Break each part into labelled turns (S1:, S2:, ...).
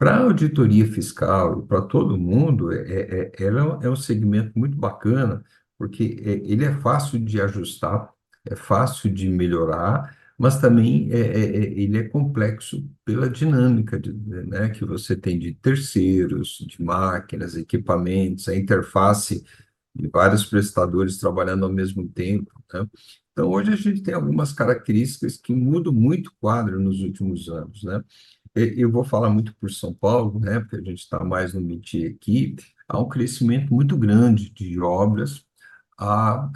S1: Para a auditoria fiscal e para todo mundo, ela é um segmento muito bacana, porque ele é fácil de ajustar, é fácil de melhorar, mas também ele é complexo pela dinâmica né, que você tem de terceiros, de máquinas, equipamentos, a interface de vários prestadores trabalhando ao mesmo tempo, né? Então, hoje a gente tem algumas características que mudam muito o quadro nos últimos anos, né? Eu vou falar muito por São Paulo, né? Porque a gente está mais no métier aqui. Há um crescimento muito grande de obras, há,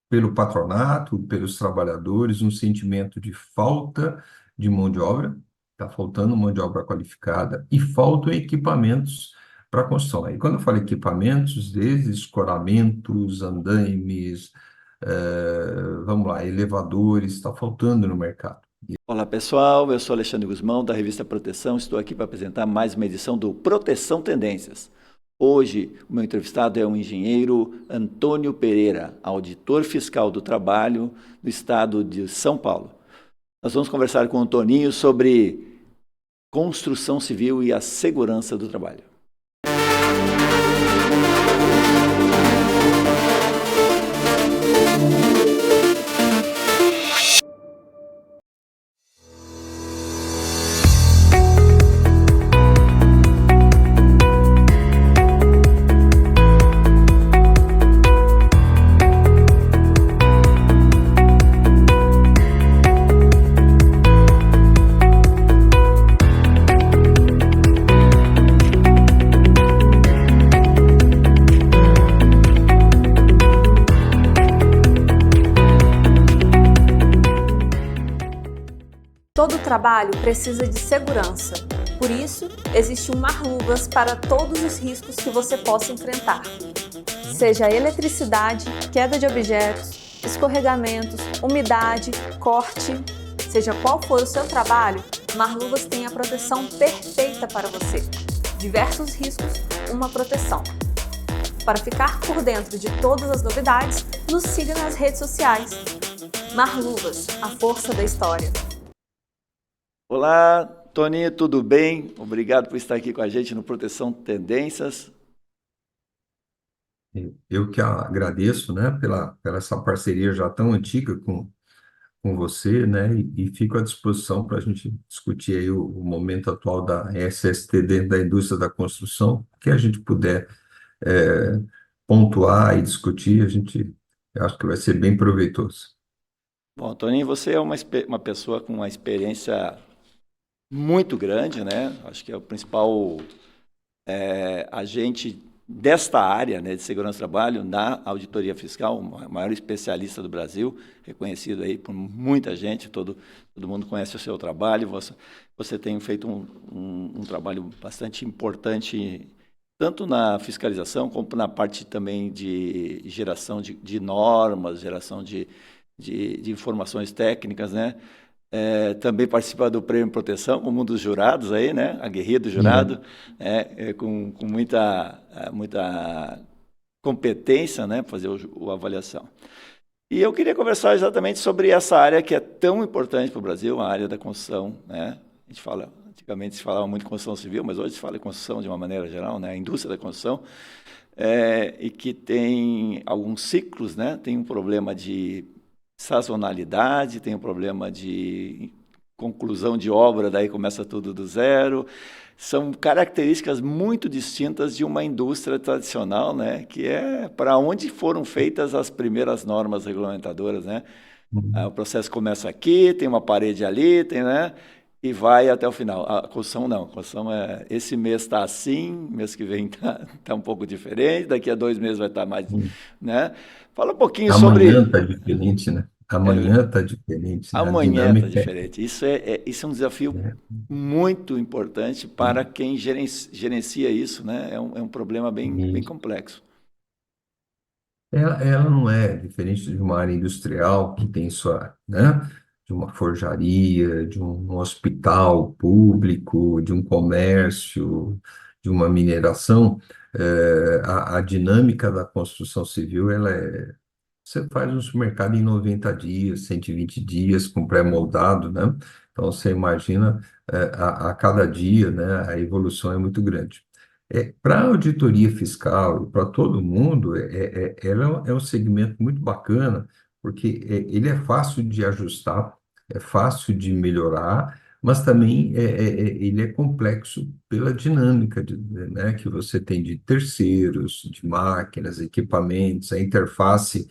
S1: pelo patronato, pelos trabalhadores, um sentimento de falta de mão de obra, está faltando mão de obra qualificada e faltam equipamentos para construção. E quando eu falo equipamentos, desde escoramentos, andaimes, vamos lá, elevadores, está faltando no mercado.
S2: Olá pessoal, eu sou Alexandre Guzmão da revista Proteção, estou aqui para apresentar mais uma edição do Proteção Tendências. Hoje, o meu entrevistado é o engenheiro Antônio Pereira, auditor fiscal do trabalho do estado de São Paulo. Nós vamos conversar com o Toninho sobre construção civil e a segurança do trabalho.
S3: Todo trabalho precisa de segurança. Por isso, existe um mar-luvas para todos os riscos que você possa enfrentar. Seja eletricidade, queda de objetos, escorregamentos, umidade, corte. Seja qual for o seu trabalho, Mar-Luvas tem a proteção perfeita para você. Diversos riscos, uma proteção. Para ficar por dentro de todas as novidades, nos siga nas redes sociais. Mar-Luvas, a força da história.
S2: Olá, Toninho, tudo bem? Obrigado por estar aqui com a gente no Proteção Tendências.
S1: Eu que agradeço, né, pela essa parceria já tão antiga com você, né, e fico à disposição para a gente discutir aí o momento atual da SST dentro da indústria da construção, que a gente puder é, pontuar e discutir, eu acho que vai ser bem proveitoso.
S2: Bom, Toninho, você é uma pessoa com uma experiência muito grande, né? Acho que é o principal agente desta área, né, de segurança do trabalho na auditoria fiscal, o maior especialista do Brasil, reconhecido aí por muita gente, todo mundo conhece o seu trabalho, você tem feito um trabalho bastante importante, tanto na fiscalização, como na parte também de geração de normas, geração de informações técnicas, né? Também participa do Prêmio Proteção, como um dos jurados aí, né? Aguerrido jurado, com muita competência, né? Fazer a avaliação. E eu queria conversar exatamente sobre essa área que é tão importante para o Brasil, a área da construção, né? A gente fala, antigamente se falava muito de construção civil, mas hoje se fala de construção de uma maneira geral, né? A indústria da construção, e que tem alguns ciclos, né? Tem um problema de sazonalidade, tem um problema de conclusão de obra, daí começa tudo do zero. São características muito distintas de uma indústria tradicional, né, que é para onde foram feitas as primeiras normas regulamentadoras, né? O processo começa aqui, tem uma parede ali, né, e vai até o final. A construção não, a construção esse mês está assim, mês que vem tá um pouco diferente, daqui a 2 meses vai estar mais, né? Fala um pouquinho
S1: Amanhã
S2: sobre
S1: está diferente, né? Amanhã está diferente, né? A
S2: amanhã está
S1: dinâmica
S2: diferente. Isso é um desafio
S1: é,
S2: muito importante para quem gerencia isso, né? É um problema bem
S1: é,
S2: complexo.
S1: ela não é diferente de uma área industrial que tem sua, né, de uma forjaria, de um hospital público, de um comércio, de uma mineração. A dinâmica da construção civil, você faz um supermercado em 90 dias, 120 dias, com pré-moldado, né? Então, você imagina, a cada dia, né, a evolução é muito grande. Para a auditoria fiscal e para todo mundo, ela é um segmento muito bacana, porque ele é fácil de ajustar, é fácil de melhorar, mas também ele é complexo pela dinâmica né, que você tem de terceiros, de máquinas, equipamentos, a interface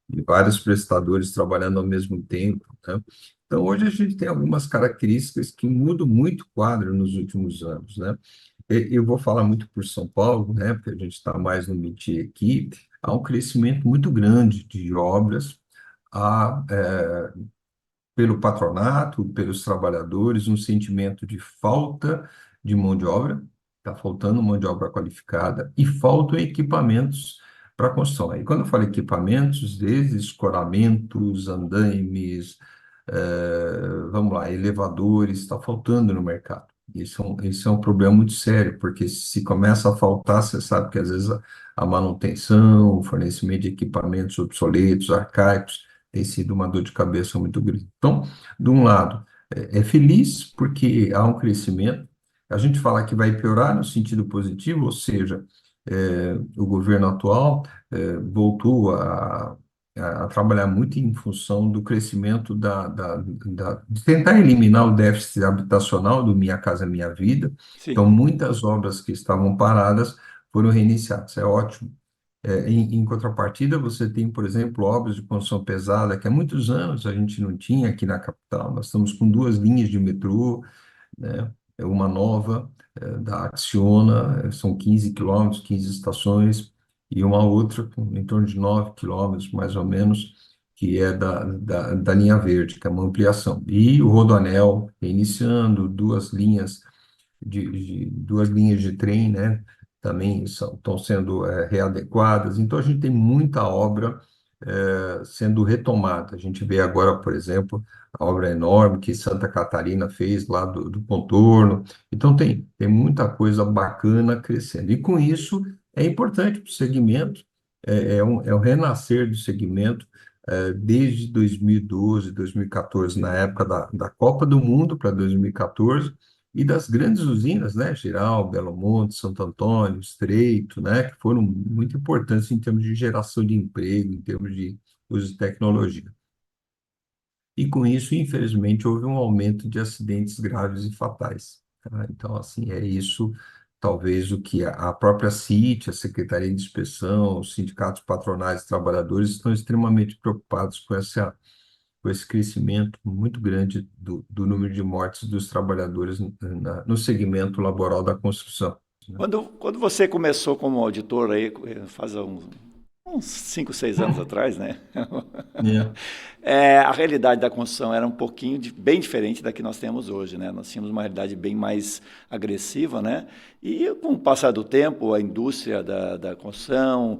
S1: de vários prestadores trabalhando ao mesmo tempo, né? Então, hoje a gente tem algumas características que mudam muito o quadro nos últimos anos, né? Eu vou falar muito por São Paulo, né? Porque a gente está mais no métier aqui. Há um crescimento muito grande de obras, há, pelo patronato, pelos trabalhadores, um sentimento de falta de mão de obra, está faltando mão de obra qualificada e faltam equipamentos para construção. E quando eu falo equipamentos, desde escoramentos, andaimes, vamos lá, elevadores, está faltando no mercado. Isso é um problema muito sério, porque se começa a faltar, você sabe que às vezes a manutenção, o fornecimento de equipamentos obsoletos, arcaicos, tem sido uma dor de cabeça muito grande. Então, de um lado, é feliz porque há um crescimento. A gente fala que vai piorar no sentido positivo, ou seja, o governo atual voltou a trabalhar muito em função do crescimento de tentar eliminar o déficit habitacional do Minha Casa Minha Vida. Então,
S2: Sim.
S1: muitas obras que estavam paradas foram reiniciadas. É ótimo. Em contrapartida, você tem, por exemplo, obras de construção pesada, que há muitos anos a gente não tinha aqui na capital. Nós estamos com duas linhas de metrô, né? Uma nova, da Acciona, são 15 quilômetros, 15 estações, e uma outra em torno de 9 quilômetros, mais ou menos, que é da linha verde, que é uma ampliação. E o Rodoanel, iniciando duas linhas de trem, né? Também estão sendo readequadas. Então, a gente tem muita obra sendo retomada. A gente vê agora, por exemplo, a obra enorme que Santa Catarina fez lá do contorno. Então, tem muita coisa bacana crescendo. E com isso, é importante para o segmento, é um renascer do segmento. Desde 2012, 2014, na época da Copa do Mundo para 2014, e das grandes usinas, né, Geral, Belo Monte, Santo Antônio, Estreito, né, que foram muito importantes em termos de geração de emprego, em termos de uso de tecnologia. E com isso, infelizmente, houve um aumento de acidentes graves e fatais, tá? Então, assim, é isso, talvez, o que a própria CIT, a Secretaria de Inspeção, os sindicatos patronais e trabalhadores estão extremamente preocupados com esse crescimento muito grande do número de mortes dos trabalhadores no segmento laboral da construção, né?
S2: Quando você começou como auditor aí, faz uns 5, 6 anos atrás, né?
S1: É.
S2: A realidade da construção era um pouquinho bem diferente da que nós temos hoje, né? Nós tínhamos uma realidade bem mais agressiva, né? E com o passar do tempo, a indústria da construção,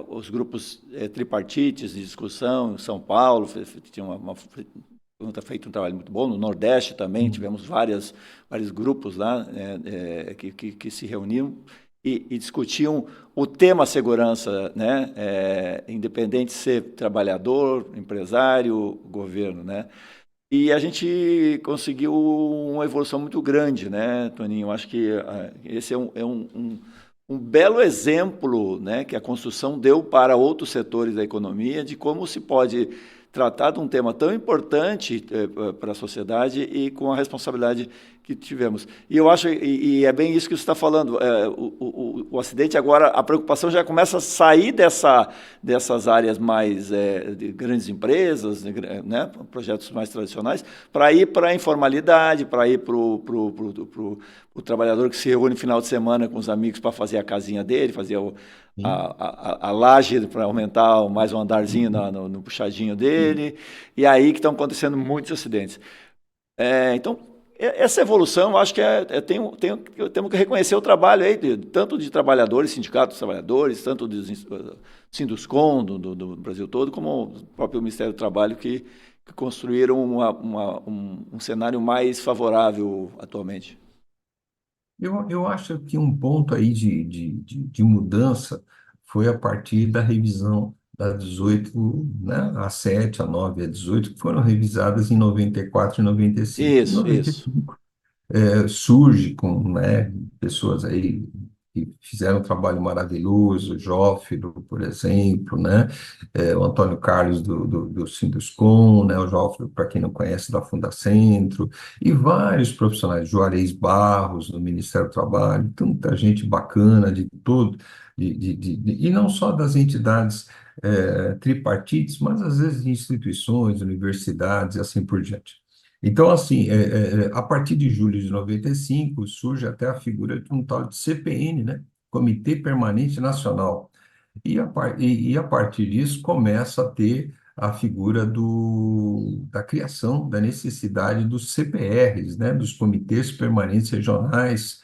S2: os grupos tripartites de discussão em São Paulo, tinha feito um trabalho muito bom. No Nordeste também tivemos vários grupos lá que se reuniam e discutiam o tema segurança, né? Independente de ser trabalhador, empresário, governo, né? E a gente conseguiu uma evolução muito grande, né, Toninho? Eu acho que esse é um belo exemplo, né, que a construção deu para outros setores da economia de como se pode tratar de um tema tão importante para a sociedade e com a responsabilidade que tivemos. E eu acho, e é bem isso que você está falando, o acidente agora, a preocupação já começa a sair dessas áreas mais de grandes empresas, né, projetos mais tradicionais, para ir para a informalidade, para ir para o trabalhador que se reúne no final de semana com os amigos para fazer a casinha dele, fazer
S1: Sim.
S2: a laje para aumentar mais um andarzinho no puxadinho dele, e aí que estão acontecendo muitos acidentes. Então, essa evolução, eu acho que temos que reconhecer o trabalho aí, tanto de trabalhadores, sindicatos de trabalhadores, tanto dos Sinduscom, do Brasil todo, como o próprio Ministério do Trabalho, que construíram um cenário mais favorável atualmente.
S1: Eu acho que um ponto aí de mudança foi a partir da revisão da 18, né, a 7, a 9 e a 18, que foram revisadas em 94 e 95. Em
S2: Isso.
S1: 95, surge com, né, pessoas aí que fizeram um trabalho maravilhoso, Jófilo, por exemplo, né, o Antônio Carlos do Sinduscom, né, o Jófilo, para quem não conhece, da Fundacentro, e vários profissionais, Juarez Barros, do Ministério do Trabalho, tanta gente bacana de todo, e não só das entidades tripartites, mas às vezes de instituições, universidades e assim por diante. Então, assim, a partir de julho de 95 surge até a figura de um tal de CPN, né? Comitê Permanente Nacional. E a partir disso começa a ter a figura da criação, da necessidade dos CPRs, né? Dos Comitês Permanentes Regionais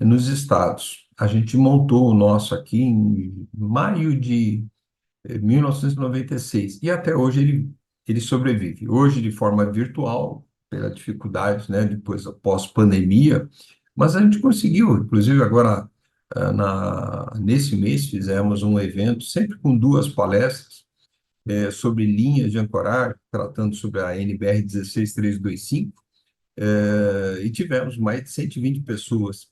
S1: nos estados. A gente montou o nosso aqui em maio de 1996. E até hoje ele sobrevive. Hoje, de forma virtual, pela dificuldade, né, depois, pós-pandemia, mas a gente conseguiu. Inclusive, agora, nesse mês, fizemos um evento, sempre com duas palestras, sobre linhas de ancoragem, tratando sobre a NBR 16325, e tivemos mais de 120 pessoas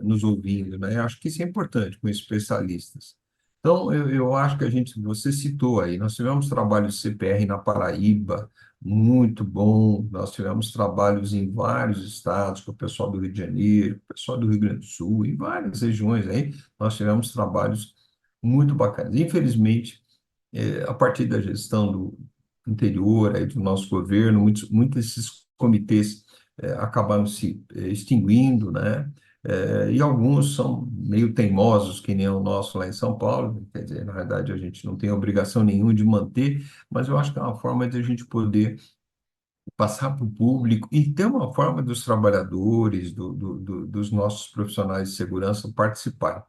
S1: nos ouvindo, né? Acho que isso é importante com especialistas. Então, eu acho que você citou aí, nós tivemos trabalho de CPR na Paraíba, muito bom, nós tivemos trabalhos em vários estados, com o pessoal do Rio de Janeiro, o pessoal do Rio Grande do Sul, em várias regiões aí, nós tivemos trabalhos muito bacanas. Infelizmente, a partir da gestão do anterior, aí, do nosso governo, muitos desses comitês acabaram se extinguindo, né? E alguns são meio teimosos, que nem o nosso lá em São Paulo, quer dizer, na verdade a gente não tem obrigação nenhuma de manter, mas eu acho que é uma forma de a gente poder passar para o público e ter uma forma dos trabalhadores, dos nossos profissionais de segurança participarem.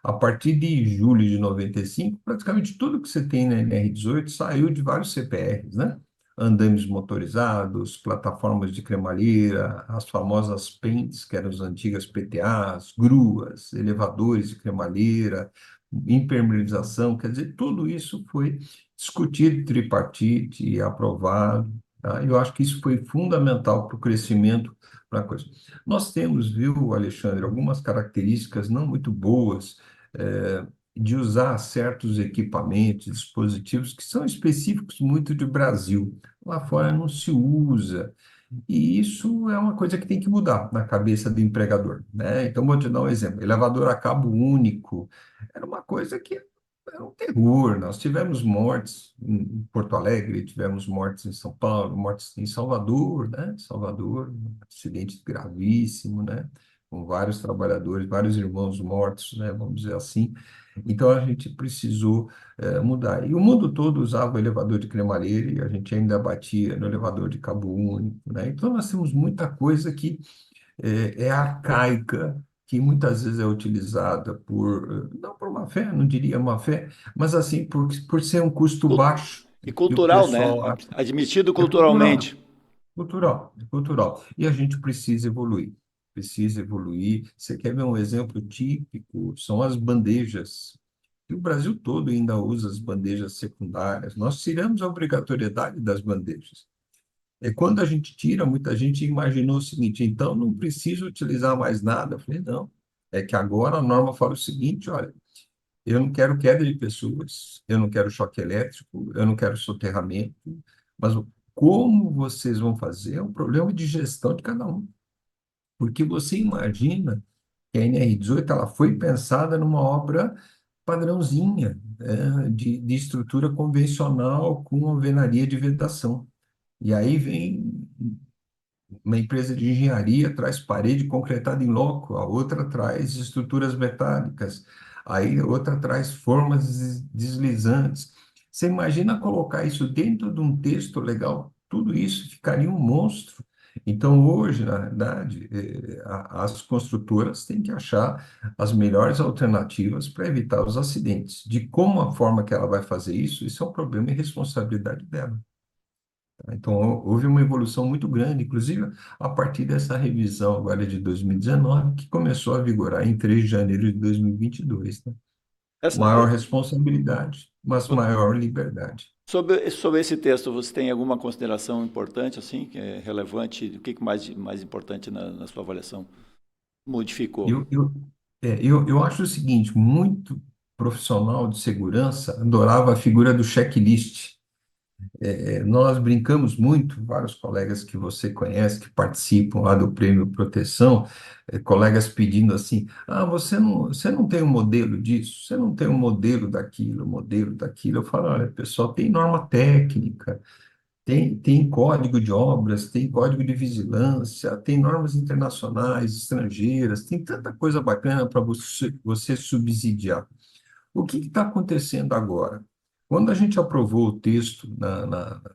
S1: A partir de julho de 95, praticamente tudo que você tem na NR18 saiu de vários CPRs, né? Andames motorizados, plataformas de cremalheira, as famosas PENTs, que eram as antigas PTAs, gruas, elevadores de cremalheira, impermeabilização, quer dizer, tudo isso foi discutido tripartite e aprovado. Tá? Eu acho que isso foi fundamental para o crescimento da coisa. Nós temos, viu, Alexandre, algumas características não muito boas de usar certos equipamentos, dispositivos que são específicos muito do Brasil. Lá fora não se usa. E isso é uma coisa que tem que mudar na cabeça do empregador, né? Então, vou te dar um exemplo. Elevador a cabo único era uma coisa que era um terror. Nós tivemos mortes em Porto Alegre, tivemos mortes em São Paulo, mortes em Salvador, né? Salvador, um acidente gravíssimo, né? Com vários trabalhadores, vários irmãos mortos, né? Vamos dizer assim. Então, a gente precisou mudar. E o mundo todo usava o elevador de cremalheira e a gente ainda batia no elevador de cabo único, né? Então, nós temos muita coisa que é arcaica, que muitas vezes é utilizada não por má fé, não diria má fé, mas assim, por ser um custo
S2: Cul-
S1: baixo,
S2: E
S1: e o
S2: cultural, né?
S1: pessoal acha.
S2: Admitido
S1: É cultural,
S2: culturalmente.
S1: cultural, é cultural. E a gente precisa evoluir. Precisa evoluir. Você quer ver um exemplo típico? São as bandejas. E o Brasil todo ainda usa as bandejas secundárias. Nós tiramos a obrigatoriedade das bandejas. Quando a gente tira, muita gente imaginou o seguinte: então não preciso utilizar mais nada. Eu falei, não. É que agora a norma fala o seguinte: olha, eu não quero queda de pessoas, eu não quero choque elétrico, eu não quero soterramento, mas como vocês vão fazer é um problema de gestão de cada um. Porque você imagina que a NR18 ela foi pensada numa obra padrãozinha, de estrutura convencional com alvenaria de vedação. E aí vem uma empresa de engenharia, traz parede concretada em loco, a outra traz estruturas metálicas, aí a outra traz formas deslizantes. Você imagina colocar isso dentro de um texto legal? Tudo isso ficaria um monstro. Então, hoje, na verdade, as construtoras têm que achar as melhores alternativas para evitar os acidentes. De como a forma que ela vai fazer isso é um problema e responsabilidade dela. Tá? Então, houve uma evolução muito grande, inclusive a partir dessa revisão agora de 2019, que começou a vigorar em 3 de janeiro de 2022, né?
S2: Essa,
S1: maior responsabilidade, mas maior liberdade.
S2: sobre esse texto, você tem alguma consideração importante, assim, que é relevante? O que mais importante na sua avaliação modificou?
S1: Eu, eu, eu acho o seguinte, muito profissional de segurança adorava a figura do checklist. Nós brincamos muito, vários colegas que você conhece, que participam lá do Prêmio Proteção, colegas pedindo assim: ah, você não tem um modelo disso, você não tem um modelo daquilo. Eu falo: olha, pessoal, tem norma técnica, tem código de obras, tem código de vigilância, tem normas internacionais, estrangeiras, tem tanta coisa bacana para você subsidiar. O que está acontecendo agora? Quando a gente aprovou o texto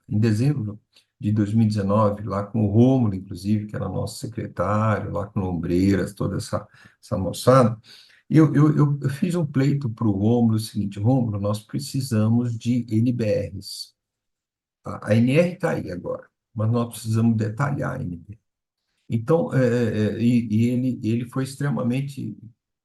S1: em dezembro de 2019, lá com o Rômulo, inclusive, que era nosso secretário, lá com o Ombreiras, toda essa moçada, eu fiz um pleito para o Rômulo, o seguinte: Rômulo, nós precisamos de NBRs. A NR está aí agora, mas nós precisamos detalhar a NR. Então, ele foi extremamente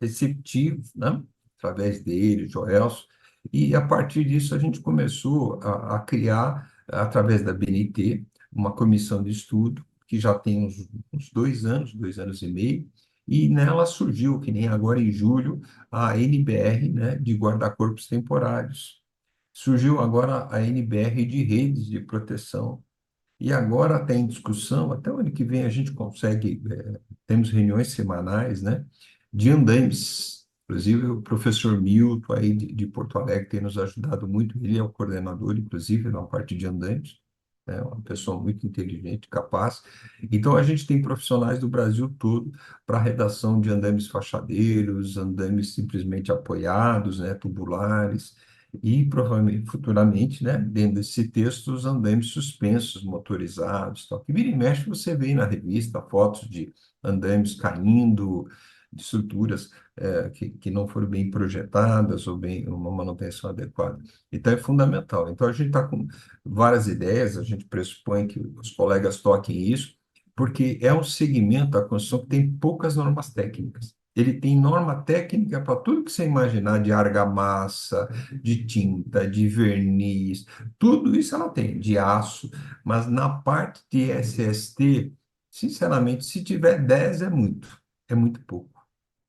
S1: receptivo, né? Através dele, Joelson, e a partir disso a gente começou a criar, através da BNT, uma comissão de estudo, que já tem uns 2 anos e meio, e nela surgiu, que nem agora em julho, a NBR, né, de guarda-corpos temporários. Surgiu agora a NBR de redes de proteção. E agora tem discussão, até o ano que vem a gente consegue, temos reuniões semanais, né, de andames. Inclusive o professor Milton aí de Porto Alegre tem nos ajudado muito, ele é o coordenador, inclusive, na parte de andames, é uma pessoa muito inteligente, capaz. Então a gente tem profissionais do Brasil todo para a redação de andames fachadeiros, andames simplesmente apoiados, né, tubulares, e provavelmente, futuramente, né, dentro desse texto, os andames suspensos, motorizados, tal. Que vira e mexe você vê na revista fotos de andames caindo, de estruturas que não foram bem projetadas ou bem uma manutenção adequada. Então é fundamental. Então a gente está com várias ideias, a gente pressupõe que os colegas toquem isso, porque é um segmento da construção que tem poucas normas técnicas. Ele tem norma técnica para tudo que você imaginar de argamassa, de tinta, de verniz, tudo isso ela tem, de aço, mas na parte de SST, sinceramente, se tiver 10 é muito pouco,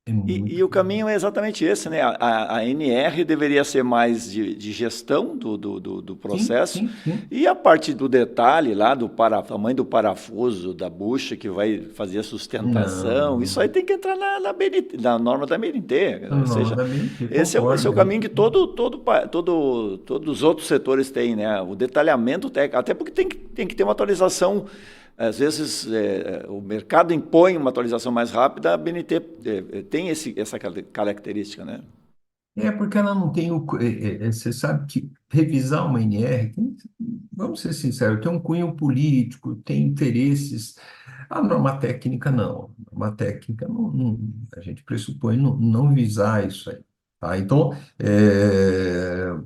S1: é
S2: E
S1: muito
S2: o
S1: pouco.
S2: caminho é exatamente esse, né? A NR deveria ser mais de gestão do
S1: Sim,
S2: processo,
S1: sim, sim.
S2: e a parte do detalhe lá, tamanho do parafuso, da bucha que vai fazer a sustentação, isso aí
S1: Não,
S2: tem que entrar na BNT, na norma da BNT. Ou
S1: não,
S2: seja,
S1: da BNT,
S2: esse é o
S1: concordo.
S2: caminho que todos os outros setores têm, né? O detalhamento técnico, até porque tem que ter uma atualização. Às vezes, o mercado impõe uma atualização mais rápida, a BNT tem essa característica, né?
S1: Porque ela não tem você sabe que revisar uma NR, vamos ser sinceros, tem um cunho político, tem interesses. A norma técnica não. A norma técnica a gente pressupõe não visar isso aí. Tá? Então,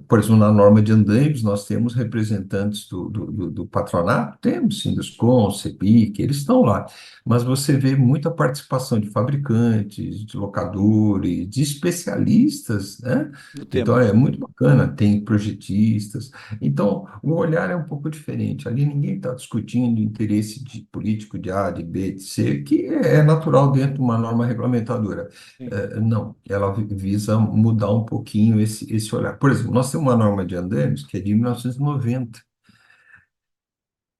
S1: por exemplo, na norma de andames, nós temos representantes do patronato, temos Sinduscon, CEPIC, eles estão lá. Mas você vê muita participação de fabricantes, de locadores, de especialistas, né?
S2: Do
S1: Então
S2: tema.
S1: é muito bacana, tem projetistas. Então o olhar é um pouco diferente. Ali ninguém está discutindo interesse de político de A, de B, de C, que é natural dentro de uma norma regulamentadora.
S2: Sim.
S1: Não, ela visa mudar um pouquinho esse olhar. Por exemplo, nós temos uma norma de andames que é de 1990.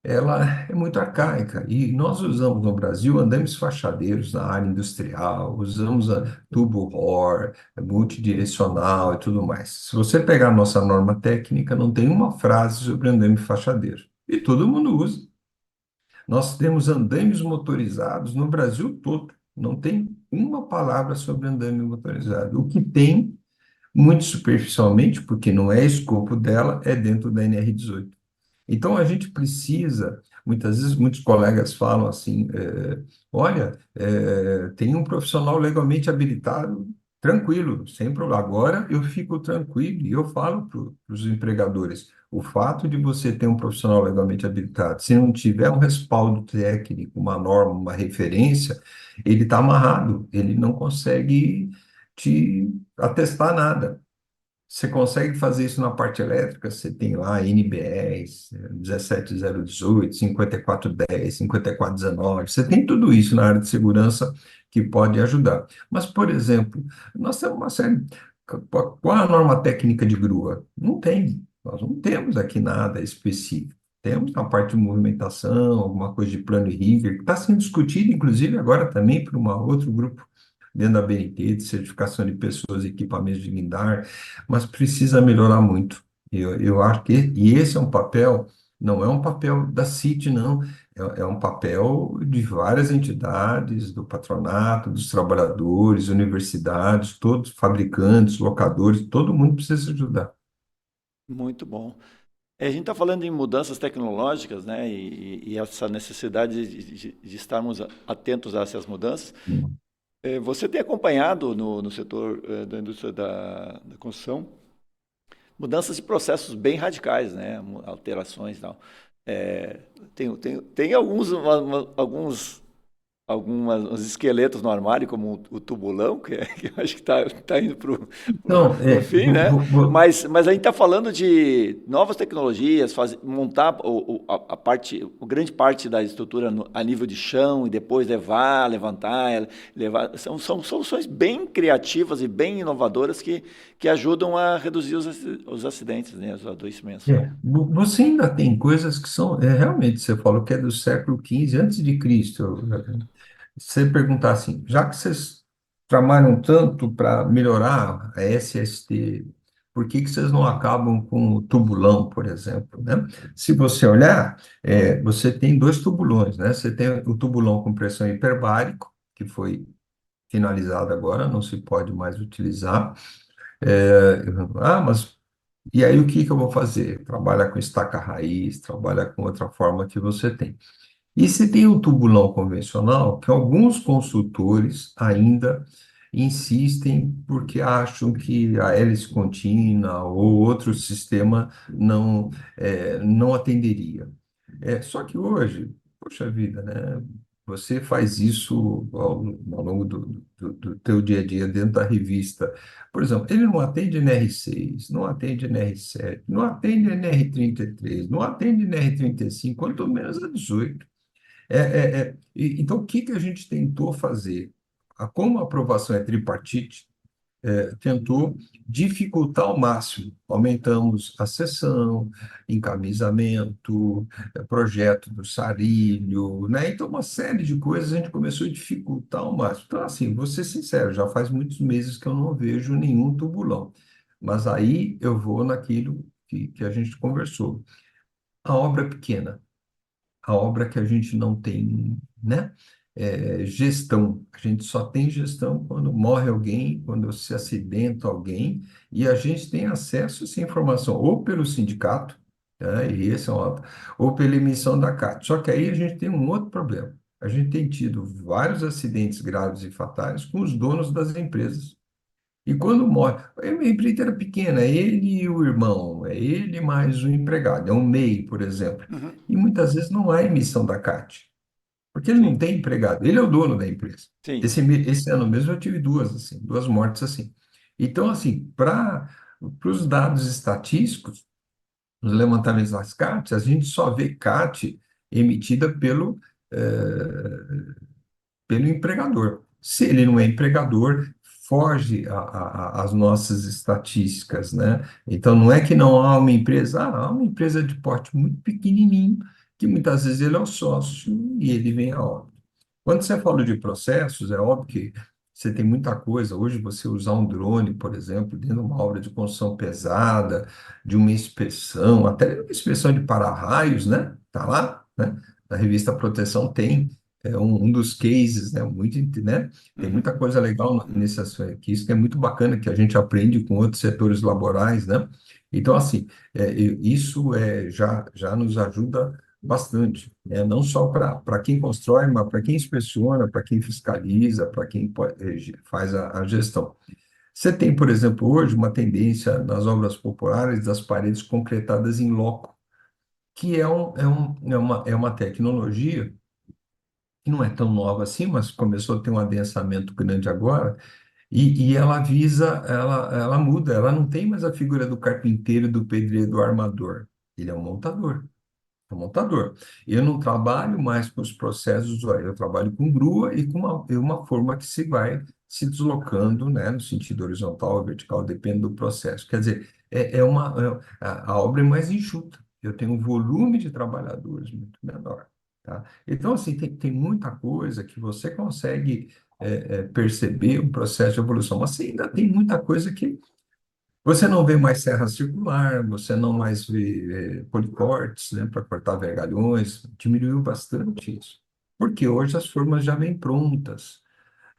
S1: Ela é muito arcaica e nós usamos no Brasil andames fachadeiros na área industrial, usamos tubo ROR, multidirecional e tudo mais. Se você pegar a nossa norma técnica, não tem uma frase sobre andame fachadeiro. E todo mundo usa. Nós temos andames motorizados no Brasil todo. Não tem uma palavra sobre andame motorizado. O que tem, muito superficialmente, porque não é escopo dela, é dentro da NR18. Então, a gente precisa, muitas vezes, muitos colegas falam assim: olha, tem um profissional legalmente habilitado, tranquilo, sem problema. Agora eu fico tranquilo e eu falo para os empregadores: o fato de você ter um profissional legalmente habilitado, se não tiver um respaldo técnico, uma norma, uma referência, ele está amarrado, ele não consegue te atestar nada. Você consegue fazer isso na parte elétrica, você tem lá NBR, 17018, 5410, 5419, você tem tudo isso na área de segurança que pode ajudar. Mas, por exemplo, nós temos uma série. Qual é a norma técnica de grua? Não tem. Nós não temos aqui nada específico. Temos na parte de movimentação, alguma coisa de plano Rigger, que está sendo discutido, inclusive, agora também por um outro grupo dentro da BNT, de certificação de pessoas e equipamentos de guindar, mas precisa melhorar muito. Eu acho que e esse é um papel, não é um papel da CIT, não, é um papel de várias entidades, do patronato, dos trabalhadores, universidades, todos, fabricantes, locadores, todo mundo precisa se ajudar.
S2: Muito bom. A gente está falando em mudanças tecnológicas, né, e essa necessidade de estarmos atentos a essas mudanças. Você tem acompanhado no setor da indústria da construção mudanças de processos bem radicais, né, alterações e tal. Tem alguns esqueletos no armário, como o tubulão, que eu acho que está indo para
S1: Então,
S2: o fim, né? Mas a gente está falando de novas tecnologias, montar a parte, a grande parte da estrutura a nível de chão e depois levantar, levar. São soluções bem criativas e bem inovadoras que ajudam a reduzir os acidentes, né, os adoecimentos.
S1: você ainda tem coisas que são, realmente, você falou que é do século XV antes de Cristo. Você perguntar assim, já que vocês trabalham tanto para melhorar a SST, por que que vocês não acabam com o tubulão, por exemplo, né? Se você olhar, você tem dois tubulões, né? Você tem o tubulão com pressão hiperbárico, que foi finalizado agora, não se pode mais utilizar. É, mas e aí o que que eu vou fazer? Trabalha com estaca raiz, trabalha com outra forma que você tem. E se tem o tubulão convencional, que alguns consultores ainda insistem porque acham que a hélice contínua ou outro sistema não atenderia. Só que hoje, poxa vida, né? Você faz isso ao longo do teu dia a dia dentro da revista. Por exemplo, ele não atende NR6, não atende NR7, não atende NR33, não atende NR35, quanto menos a 18. Então, o que que a gente tentou fazer? Como a aprovação é tripartite, tentou dificultar ao máximo. Aumentamos a sessão, encaminhamento, projeto do sarilho, né? Então, uma série de coisas a gente começou a dificultar ao máximo. Então, assim, vou ser sincero, já faz muitos meses que eu não vejo nenhum tubulão. Mas aí eu vou naquilo que a gente conversou. A obra é pequena, a obra que a gente não tem, né? Gestão. A gente só tem gestão quando morre alguém, quando se acidenta alguém, e a gente tem acesso a essa informação ou pelo sindicato, né? E esse é ou pela emissão da CAT. Só que aí a gente tem um outro problema. A gente tem tido vários acidentes graves e fatais com os donos das empresas. E quando morre, a empreiteira pequena, é ele e o irmão, é ele mais o empregado, é um MEI, por exemplo.
S2: Uhum.
S1: E muitas vezes não há emissão da CAT, porque ele não
S2: Sim,
S1: tem empregado, ele é o dono da empresa.
S2: sim.
S1: Esse ano mesmo eu tive duas, assim, duas mortes assim. Então, assim, para os dados estatísticos, nos levantamentos das CATs, a gente só vê CAT emitida pelo empregador. Se ele não é empregador, foge às nossas estatísticas, né? Então, não é que não há uma empresa, há uma empresa de porte muito pequenininho, que muitas vezes ele é o sócio e ele vem a óbito. Quando você fala de processos, é óbvio que você tem muita coisa. Hoje, você usar um drone, por exemplo, dentro de uma obra de construção pesada, de uma inspeção, até uma inspeção de para-raios, né? Tá lá, né? Na revista Proteção tem um dos cases, né? Né? Tem
S2: Uhum.
S1: muita coisa legal nesse assunto aqui, isso que é muito bacana, que a gente aprende com outros setores laborais, né? Então, assim, isso já nos ajuda bastante, né? Não só para quem constrói, mas para quem inspeciona, para quem fiscaliza, para quem faz a gestão. Você tem, por exemplo, hoje uma tendência nas obras populares das paredes concretadas em loco, que é uma tecnologia que não é tão nova assim, mas começou a ter um adensamento grande agora, E ela visa, ela muda, ela não tem mais a figura do carpinteiro, do pedreiro, do armador. Ele é um montador. É um montador. Eu não trabalho mais com os processos, eu trabalho com grua e com uma forma que se vai se deslocando, né, no sentido horizontal ou vertical, depende do processo. Quer dizer, a obra é mais enxuta. Eu tenho um volume de trabalhadores muito menor, tá? Então, assim, tem muita coisa que você consegue perceber um processo de evolução, mas você ainda tem muita coisa que você não vê mais serra circular, você não mais vê policortes, né, para cortar vergalhões, diminuiu bastante isso. Porque hoje as formas já vêm prontas.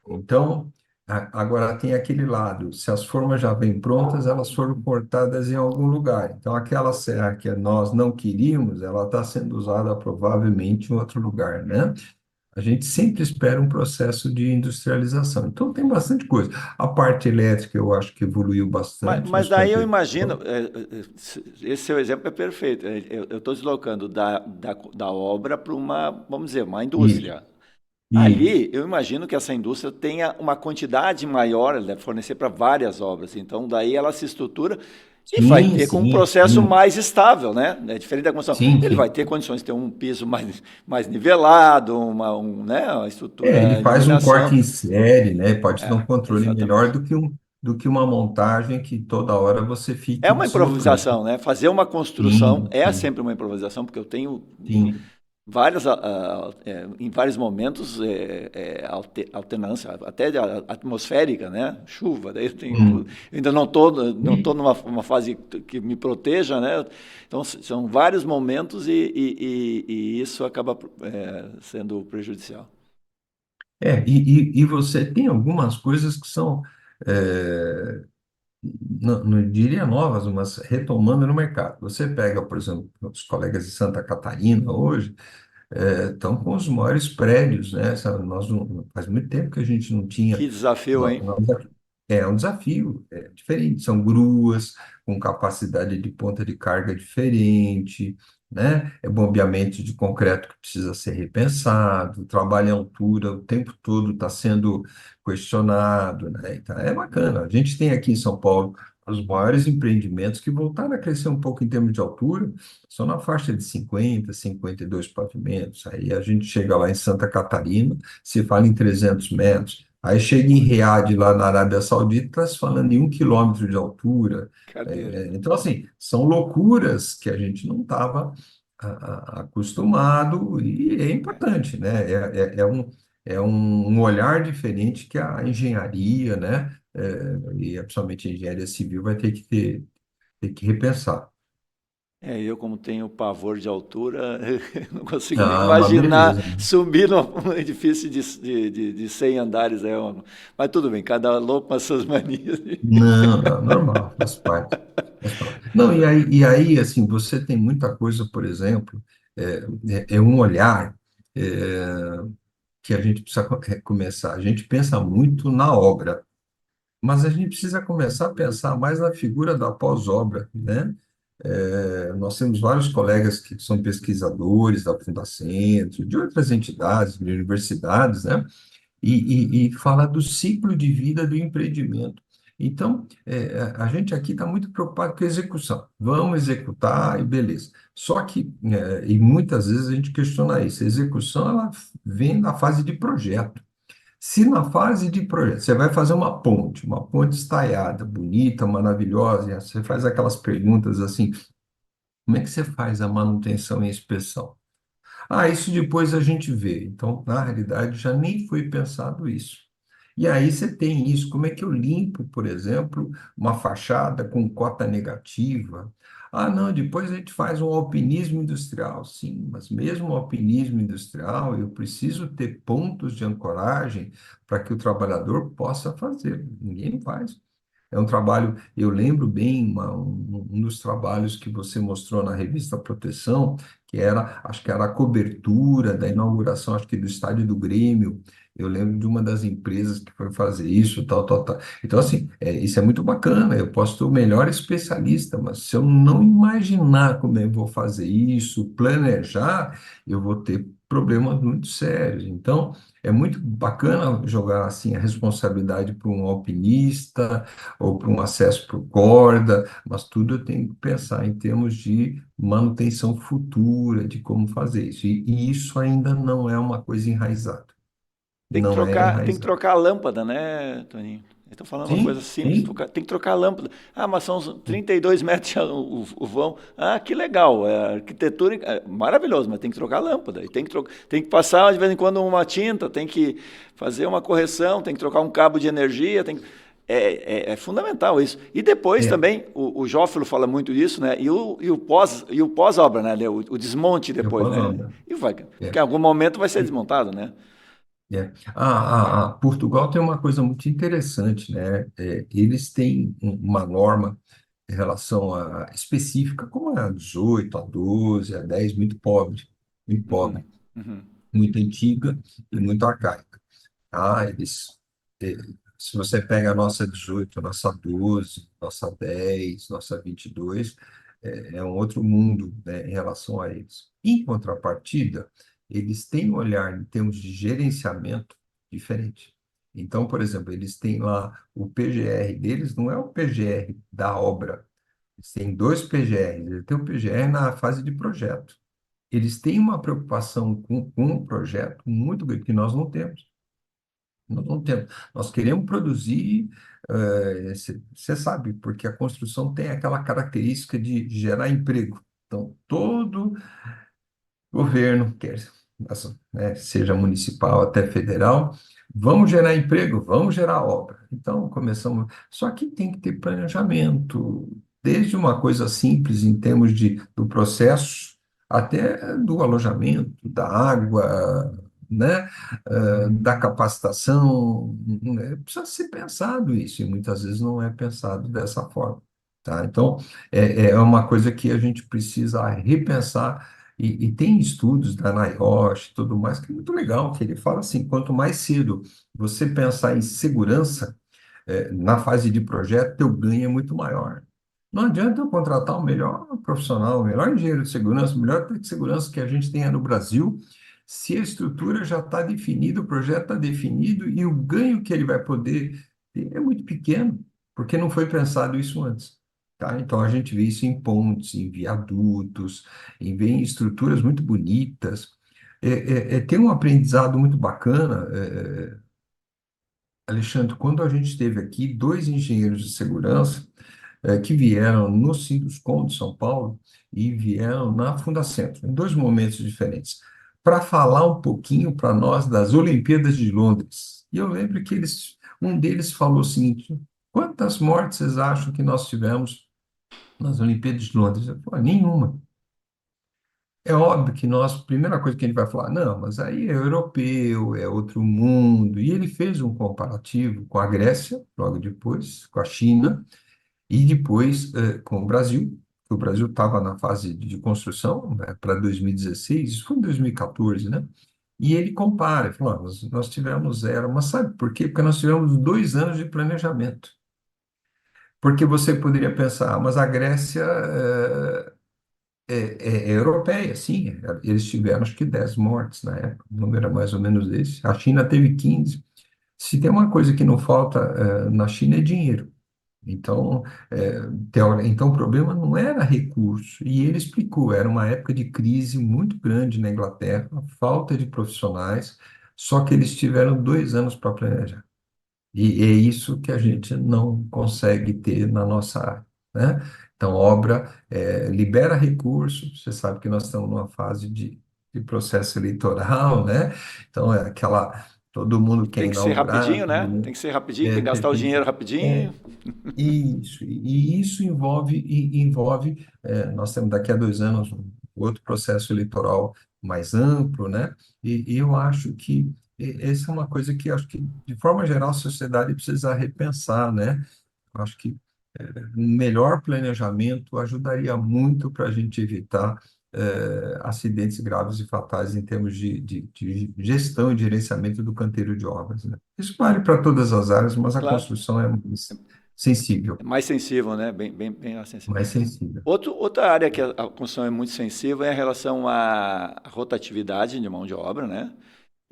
S1: Então, agora tem aquele lado, se as formas já vêm prontas, elas foram cortadas em algum lugar. Então, aquela serra que nós não queríamos, ela está sendo usada provavelmente em outro lugar, né? A gente sempre espera um processo de industrialização. Então, tem bastante coisa. A parte elétrica, eu acho que evoluiu bastante
S2: Mas
S1: nos
S2: daí
S1: tempos.
S2: eu imagino, esse seu exemplo é perfeito. Eu estou deslocando da obra para uma, vamos dizer, uma
S1: Isso,
S2: indústria.
S1: isso.
S2: Ali, eu imagino que essa indústria tenha uma quantidade maior, ela deve fornecer para várias obras. Então, daí ela se estrutura e vai
S1: Sim,
S2: ter com um
S1: sim,
S2: processo
S1: sim,
S2: mais estável, né? É diferente da construção.
S1: sim,
S2: Ele vai
S1: sim.
S2: ter condições de ter um piso mais nivelado, né? Uma
S1: Ele
S2: estrutura de
S1: faz um corte
S2: iluminação.
S1: em série, né? Pode ter um
S2: É,
S1: controle melhor
S2: exatamente.
S1: do que uma montagem que toda hora você
S2: É
S1: fique
S2: uma
S1: deslocando.
S2: improvisação, né? Fazer uma construção
S1: Sim,
S2: é
S1: sim,
S2: sempre uma improvisação, porque eu tenho
S1: sim.
S2: em vários momentos alternância, até atmosférica, né? Chuva, daí tem tudo.
S1: Hum.
S2: Eu ainda não tô numa uma fase que me proteja, né? Então são vários momentos e isso acaba sendo prejudicial.
S1: E você tem algumas coisas que são, é, não diria novas, mas retomando no mercado. Você pega, por exemplo, os colegas de Santa Catarina hoje, estão com os maiores prédios, né? Faz muito tempo que a gente não tinha.
S2: Que desafio,
S1: nó-
S2: hein?
S1: nós É um desafio, é diferente. São gruas com capacidade de ponta de carga diferente, né? É bombeamento de concreto que precisa ser repensado, trabalho em altura o tempo todo está sendo questionado, né? Então, é bacana. A gente tem aqui em São Paulo os maiores empreendimentos que voltaram a crescer um pouco em termos de altura, são na faixa de 50, 52 pavimentos. Aí a gente chega lá em Santa Catarina, se fala em 300 metros. Aí chega em Riad, lá na Arábia Saudita, está se falando em 1 quilômetro de altura.
S2: Cadeira.
S1: Então, assim, são loucuras que a gente não estava acostumado e é importante, né? É um olhar diferente que a engenharia, né? E principalmente a engenharia civil vai ter que repensar.
S2: Eu como tenho pavor de altura, não consigo nem
S1: Ah, mas
S2: imaginar
S1: beleza.
S2: subir num edifício de 100 andares. Mas tudo bem, cada louco com as suas manias.
S1: Não, não, normal, faz parte. Faz parte. Não, e aí, assim, você tem muita coisa, por exemplo, é um olhar é, que a gente precisa começar. A gente pensa muito na obra, mas a gente precisa começar a pensar mais na figura da pós-obra, né? Nós temos vários colegas que são pesquisadores da Fundacentro, de outras entidades, de universidades, né? E fala do ciclo de vida do empreendimento. Então, a gente aqui está muito preocupado com a execução. Vamos executar e beleza. Só que, e muitas vezes a gente questiona isso, a execução ela vem na fase de projeto. Se na fase de projeto você vai fazer uma ponte estaiada, bonita, maravilhosa, e você faz aquelas perguntas assim, como é que você faz a manutenção e a inspeção? Ah, isso depois a gente vê. Então, na realidade, já nem foi pensado isso. E aí você tem isso. Como é que eu limpo, por exemplo, uma fachada com cota negativa? Ah, não, depois a gente faz um alpinismo industrial. Sim, mas mesmo o alpinismo industrial, eu preciso ter pontos de ancoragem para que o trabalhador possa fazer. Ninguém faz. É um trabalho, eu lembro bem, um dos trabalhos que você mostrou na revista Proteção, que era, acho que era a cobertura da inauguração, acho que do estádio do Grêmio. Eu lembro de uma das empresas que foi fazer isso, tal, tal, tal. Então, assim, isso é muito bacana. Eu posso ter o melhor especialista, mas se eu não imaginar como eu vou fazer isso, planejar, eu vou ter problemas muito sérios. Então, É muito bacana jogar assim a responsabilidade para um alpinista ou para um acesso por corda, mas tudo eu tenho que pensar em termos de manutenção futura, de como fazer isso. E isso ainda não é uma coisa enraizada. Não é
S2: Tem que
S1: enraizado.
S2: trocar a lâmpada, né, Toninho? Estou falando uma coisa
S1: Sim,
S2: simples,
S1: sim.
S2: tem que trocar a lâmpada. Ah, mas são uns 32 metros o vão. Ah, que legal, a arquitetura é maravilhoso, mas tem que trocar a lâmpada. E tem que passar de vez em quando uma tinta, tem que fazer uma correção, tem que trocar um cabo de energia, é fundamental isso. E depois
S1: É,
S2: também, o Jófilo fala muito disso, né? E o pós-obra, né? O desmonte
S1: eu
S2: depois,
S1: posso
S2: né?
S1: andar.
S2: Porque
S1: É.
S2: em algum momento vai ser desmontado, né?
S1: É. Portugal tem uma coisa muito interessante, né? Eles têm uma norma em relação a específica, como a 18, a 12, a 10, muito
S2: Uhum,
S1: pobre,
S2: uhum.
S1: muito antiga e muito arcaica. Eles, eh, se você pega a nossa 18, a nossa 12, nossa 10, nossa 22, é um outro mundo, né, em relação a eles. Em contrapartida, eles têm um olhar em termos de gerenciamento diferente. Então, por exemplo, eles têm lá o PGR deles, não é o PGR da obra. Eles têm dois PGRs. Eles têm o PGR na fase de projeto. Eles têm uma preocupação com o projeto muito grande que nós não temos. Nós não temos. Nós queremos produzir, você sabe, porque a construção tem aquela característica de gerar emprego. Então, todo governo, né, seja municipal até federal, vamos gerar emprego, vamos gerar obra. Então, começamos. Só que tem que ter planejamento, desde uma coisa simples em termos do processo, até do alojamento, da água, né, da capacitação. Né? Precisa ser pensado isso, e muitas vezes não é pensado dessa forma. Tá? Então, é uma coisa que a gente precisa repensar e tem estudos da NIOSH e tudo mais, que é muito legal, que ele fala assim, quanto mais cedo você pensar em segurança, na fase de projeto, teu ganho é muito maior. Não adianta eu contratar o melhor profissional, o melhor engenheiro de segurança, o melhor técnico de segurança que a gente tenha no Brasil, se a estrutura já está definida, o projeto está definido e o ganho que ele vai poder ter é muito pequeno, porque não foi pensado isso antes. Tá? Então a gente vê isso em pontes, em viadutos, em estruturas muito bonitas. Tem um aprendizado muito bacana, Alexandre, quando a gente teve aqui dois engenheiros de segurança que vieram no Sinduscom de São Paulo e vieram na Fundacentro, em dois momentos diferentes, para falar um pouquinho para nós das Olimpíadas de Londres. E eu lembro que um deles falou o seguinte: quantas mortes vocês acham que nós tivemos nas Olimpíadas de Londres? Eu falei, nenhuma. É óbvio que nós, primeira coisa que a gente vai falar, não, mas aí é europeu, é outro mundo. E ele fez um comparativo com a Grécia, logo depois, com a China, e depois com o Brasil, que o Brasil estava na fase de construção, né, para 2016, isso foi em 2014, né? E ele compara, ele falou, nós tivemos zero, mas sabe por quê? Porque nós tivemos 2 anos de planejamento. Porque você poderia pensar, mas a Grécia é europeia, sim. Eles tiveram, acho que 10 mortes na época, o número era mais ou menos esse. A China teve 15. Se tem uma coisa que não falta na China é dinheiro. Então, então, o problema não era recurso. E ele explicou, era uma época de crise muito grande na Inglaterra, falta de profissionais, só que eles tiveram 2 anos para planejar. E é isso que a gente não consegue ter na nossa área, né? Então, obra libera recursos, você sabe que nós estamos numa fase de processo eleitoral, né? Então, é aquela, todo mundo quer
S2: Tem que ser
S1: inaugurar,
S2: rapidinho, né? Tem que ser rapidinho, tem que gastar o
S1: tem
S2: dinheiro
S1: que,
S2: rapidinho.
S1: é, isso, e isso envolve, nós temos daqui a 2 anos um outro processo eleitoral mais amplo, né? E eu acho que essa é uma coisa que acho que, de forma geral, a sociedade precisa repensar, né? Eu acho que um melhor planejamento ajudaria muito para a gente evitar acidentes graves e fatais em termos de gestão e gerenciamento do canteiro de obras, né? Isso vale para todas as áreas, mas a
S2: Claro,
S1: construção é mais sensível,
S2: é mais sensível, né? Bem mais sensível.
S1: mais sensível.
S2: Outra área que a construção é muito sensível é em relação à rotatividade de mão de obra, né?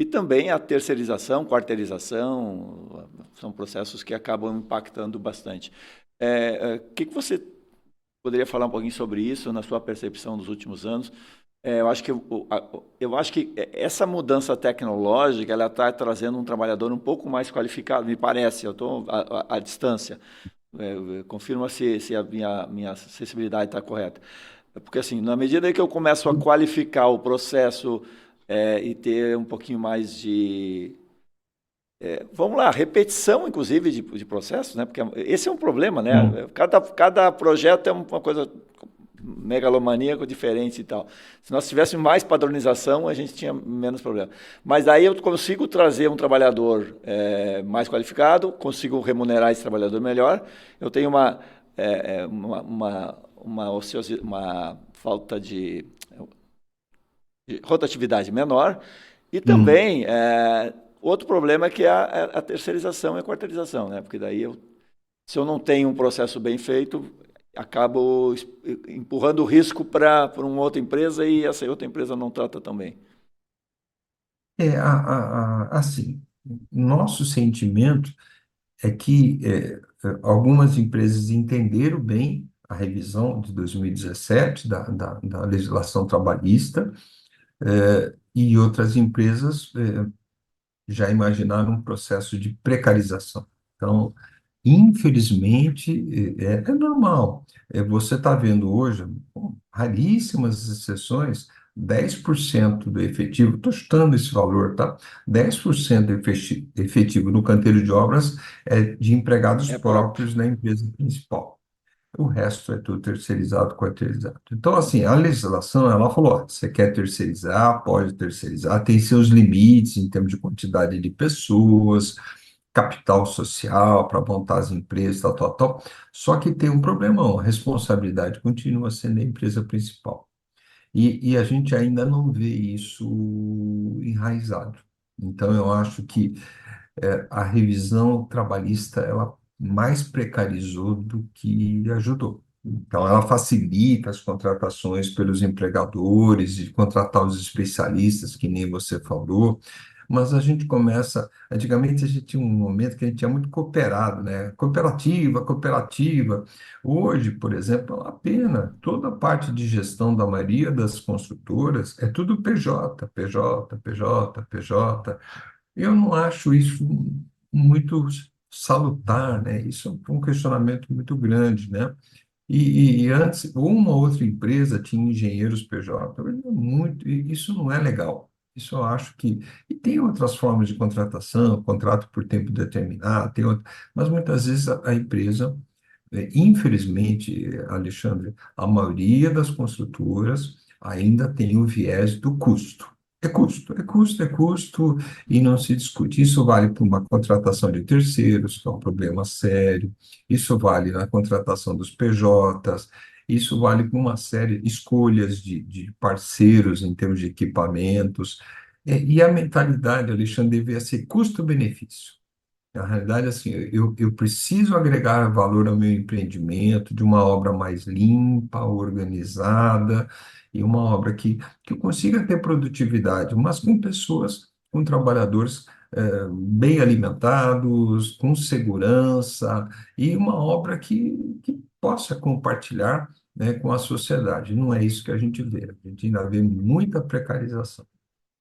S2: E também a terceirização, quarteirização, são processos que acabam impactando bastante. O que você poderia falar um pouquinho sobre isso, na sua percepção dos últimos anos? Eu acho que essa mudança tecnológica ela está trazendo um trabalhador um pouco mais qualificado, me parece. Eu estou à distância. Confirma se a minha sensibilidade está correta. Porque, assim, na medida que eu começo a qualificar o processo e ter um pouquinho mais de, vamos lá, repetição, inclusive, de processos, né? Porque esse é um problema,
S1: Hum.
S2: né? Cada projeto é uma coisa megalomaníaco diferente e tal. Se nós tivéssemos mais padronização, a gente tinha menos problema. Mas aí eu consigo trazer um trabalhador mais qualificado, consigo remunerar esse trabalhador melhor, eu tenho uma falta de rotatividade menor, e
S1: Hum.
S2: também outro problema é que é a terceirização e a quarteirização, né? Porque daí se eu não tenho um processo bem feito, acabo empurrando o risco para uma outra empresa e essa outra empresa não trata tão bem.
S1: Assim, nosso sentimento é que algumas empresas entenderam bem a revisão de 2017 da legislação trabalhista, e outras empresas já imaginaram um processo de precarização. Então, infelizmente, é normal. Você está vendo hoje, com raríssimas exceções, 10% do efetivo, estou chutando esse valor, tá? 10% do efetivo no canteiro de obras é de empregados
S2: É próprio.
S1: próprios na empresa principal. O resto é tudo terceirizado, quarteirizado. Então, assim, a legislação, ela falou, ó, você quer terceirizar, pode terceirizar, tem seus limites em termos de quantidade de pessoas, capital social para montar as empresas, tal, tal, tal. Só que tem um problemão, a responsabilidade continua sendo a empresa principal. E a gente ainda não vê isso enraizado. Então, eu acho que a revisão trabalhista ela mais precarizou do que ajudou. Então, ela facilita as contratações pelos empregadores, de contratar os especialistas, que nem você falou, mas a gente começa. Antigamente, a gente tinha um momento que a gente tinha muito cooperado, né? Cooperativa, cooperativa. Hoje, por exemplo, é uma pena. Toda a parte de gestão da maioria das construtoras é tudo PJ, PJ, PJ, PJ. Eu não acho isso muito salutar, né? Isso é um questionamento muito grande, né? E antes, uma ou outra empresa tinha engenheiros PJ. Hoje é muito, e isso não é legal. Isso eu acho que. E tem outras formas de contratação, contrato por tempo determinado, mas muitas vezes a empresa, infelizmente, Alexandre, a maioria das construtoras ainda tem o viés do custo. É custo, é custo, é custo, e não se discute. Isso vale para uma contratação de terceiros, que é um problema sério, isso vale na contratação dos PJs, isso vale para uma série de escolhas de parceiros em termos de equipamentos. E a mentalidade, Alexandre, devia ser custo-benefício. Na realidade, assim, eu preciso agregar valor ao meu empreendimento de uma obra mais limpa, organizada, e uma obra que eu consiga ter produtividade, mas com pessoas, com trabalhadores bem alimentados, com segurança, e uma obra que possa compartilhar, né, com a sociedade. Não é isso que a gente vê. A gente ainda vê muita precarização.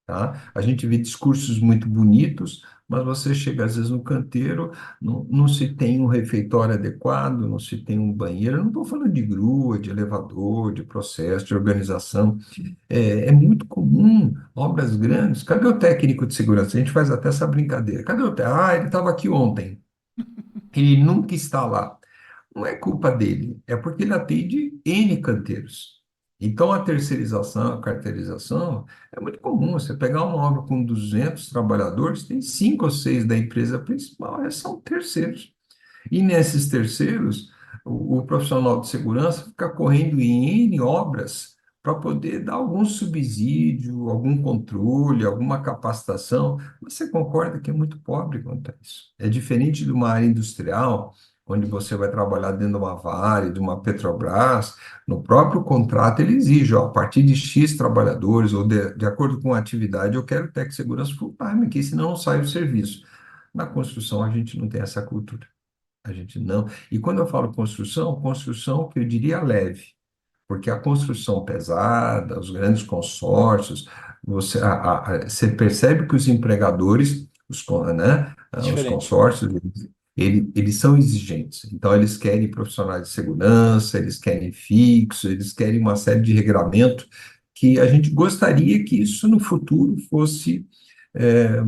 S1: Tá? A gente vê discursos muito bonitos, mas você chega às vezes no canteiro, não se tem um refeitório adequado, não se tem um banheiro. Eu não estou falando de grua, de elevador, de processo, de organização. É muito comum, obras grandes. Cadê o técnico de segurança? A gente faz até essa brincadeira. Cadê o técnico? Ah, ele estava aqui ontem. Ele nunca está lá. Não é culpa dele, é porque ele atende N canteiros. Então, a terceirização, a carteirização, é muito comum. Você pegar uma obra com 200 trabalhadores, tem cinco ou seis da empresa principal, são terceiros. E nesses terceiros, o profissional de segurança fica correndo em N obras para poder dar algum subsídio, algum controle, alguma capacitação. Você concorda que é muito pobre quanto a isso? É diferente de uma área industrial, onde você vai trabalhar dentro de uma Vale, de uma Petrobras, no próprio contrato ele exige, ó, a partir de X trabalhadores, ou de acordo com a atividade, eu quero Tech Segurança full time aqui, senão eu saio do serviço. Na construção, a gente não tem essa cultura. A gente não. E quando eu falo construção, construção que eu diria leve, porque a construção pesada, os grandes consórcios, você percebe que os empregadores, né,
S2: É
S1: os
S2: diferente.
S1: consórcios, eles são exigentes. Então, eles querem profissionais de segurança, eles querem fixo, eles querem uma série de regramentos que a gente gostaria que isso no futuro fosse é,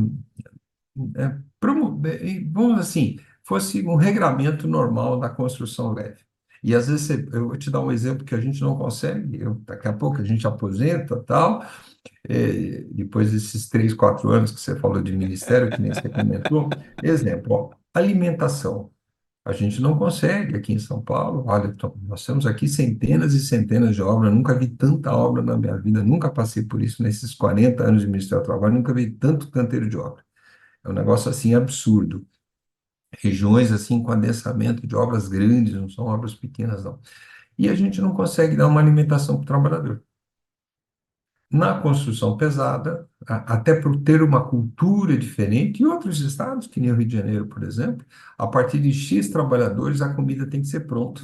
S1: vamos assim, fosse um regramento normal da construção leve. E às vezes eu vou te dar um exemplo que a gente não consegue, daqui a pouco a gente aposenta tal, depois desses 3, 4 anos que você falou de ministério, que nem você comentou. Exemplo, ó, alimentação. A gente não consegue aqui em São Paulo. Olha, então, nós temos aqui centenas e centenas de obras. Nunca vi tanta obra na minha vida, nunca passei por isso nesses 40 anos de Ministério do Trabalho, nunca vi tanto canteiro de obra. É um negócio assim absurdo. Regiões assim com adensamento de obras grandes, não são obras pequenas, não. E a gente não consegue dar uma alimentação para o trabalhador. Na construção pesada, até por ter uma cultura diferente, em outros estados, que nem o Rio de Janeiro, por exemplo, a partir de X trabalhadores a comida tem que ser pronta.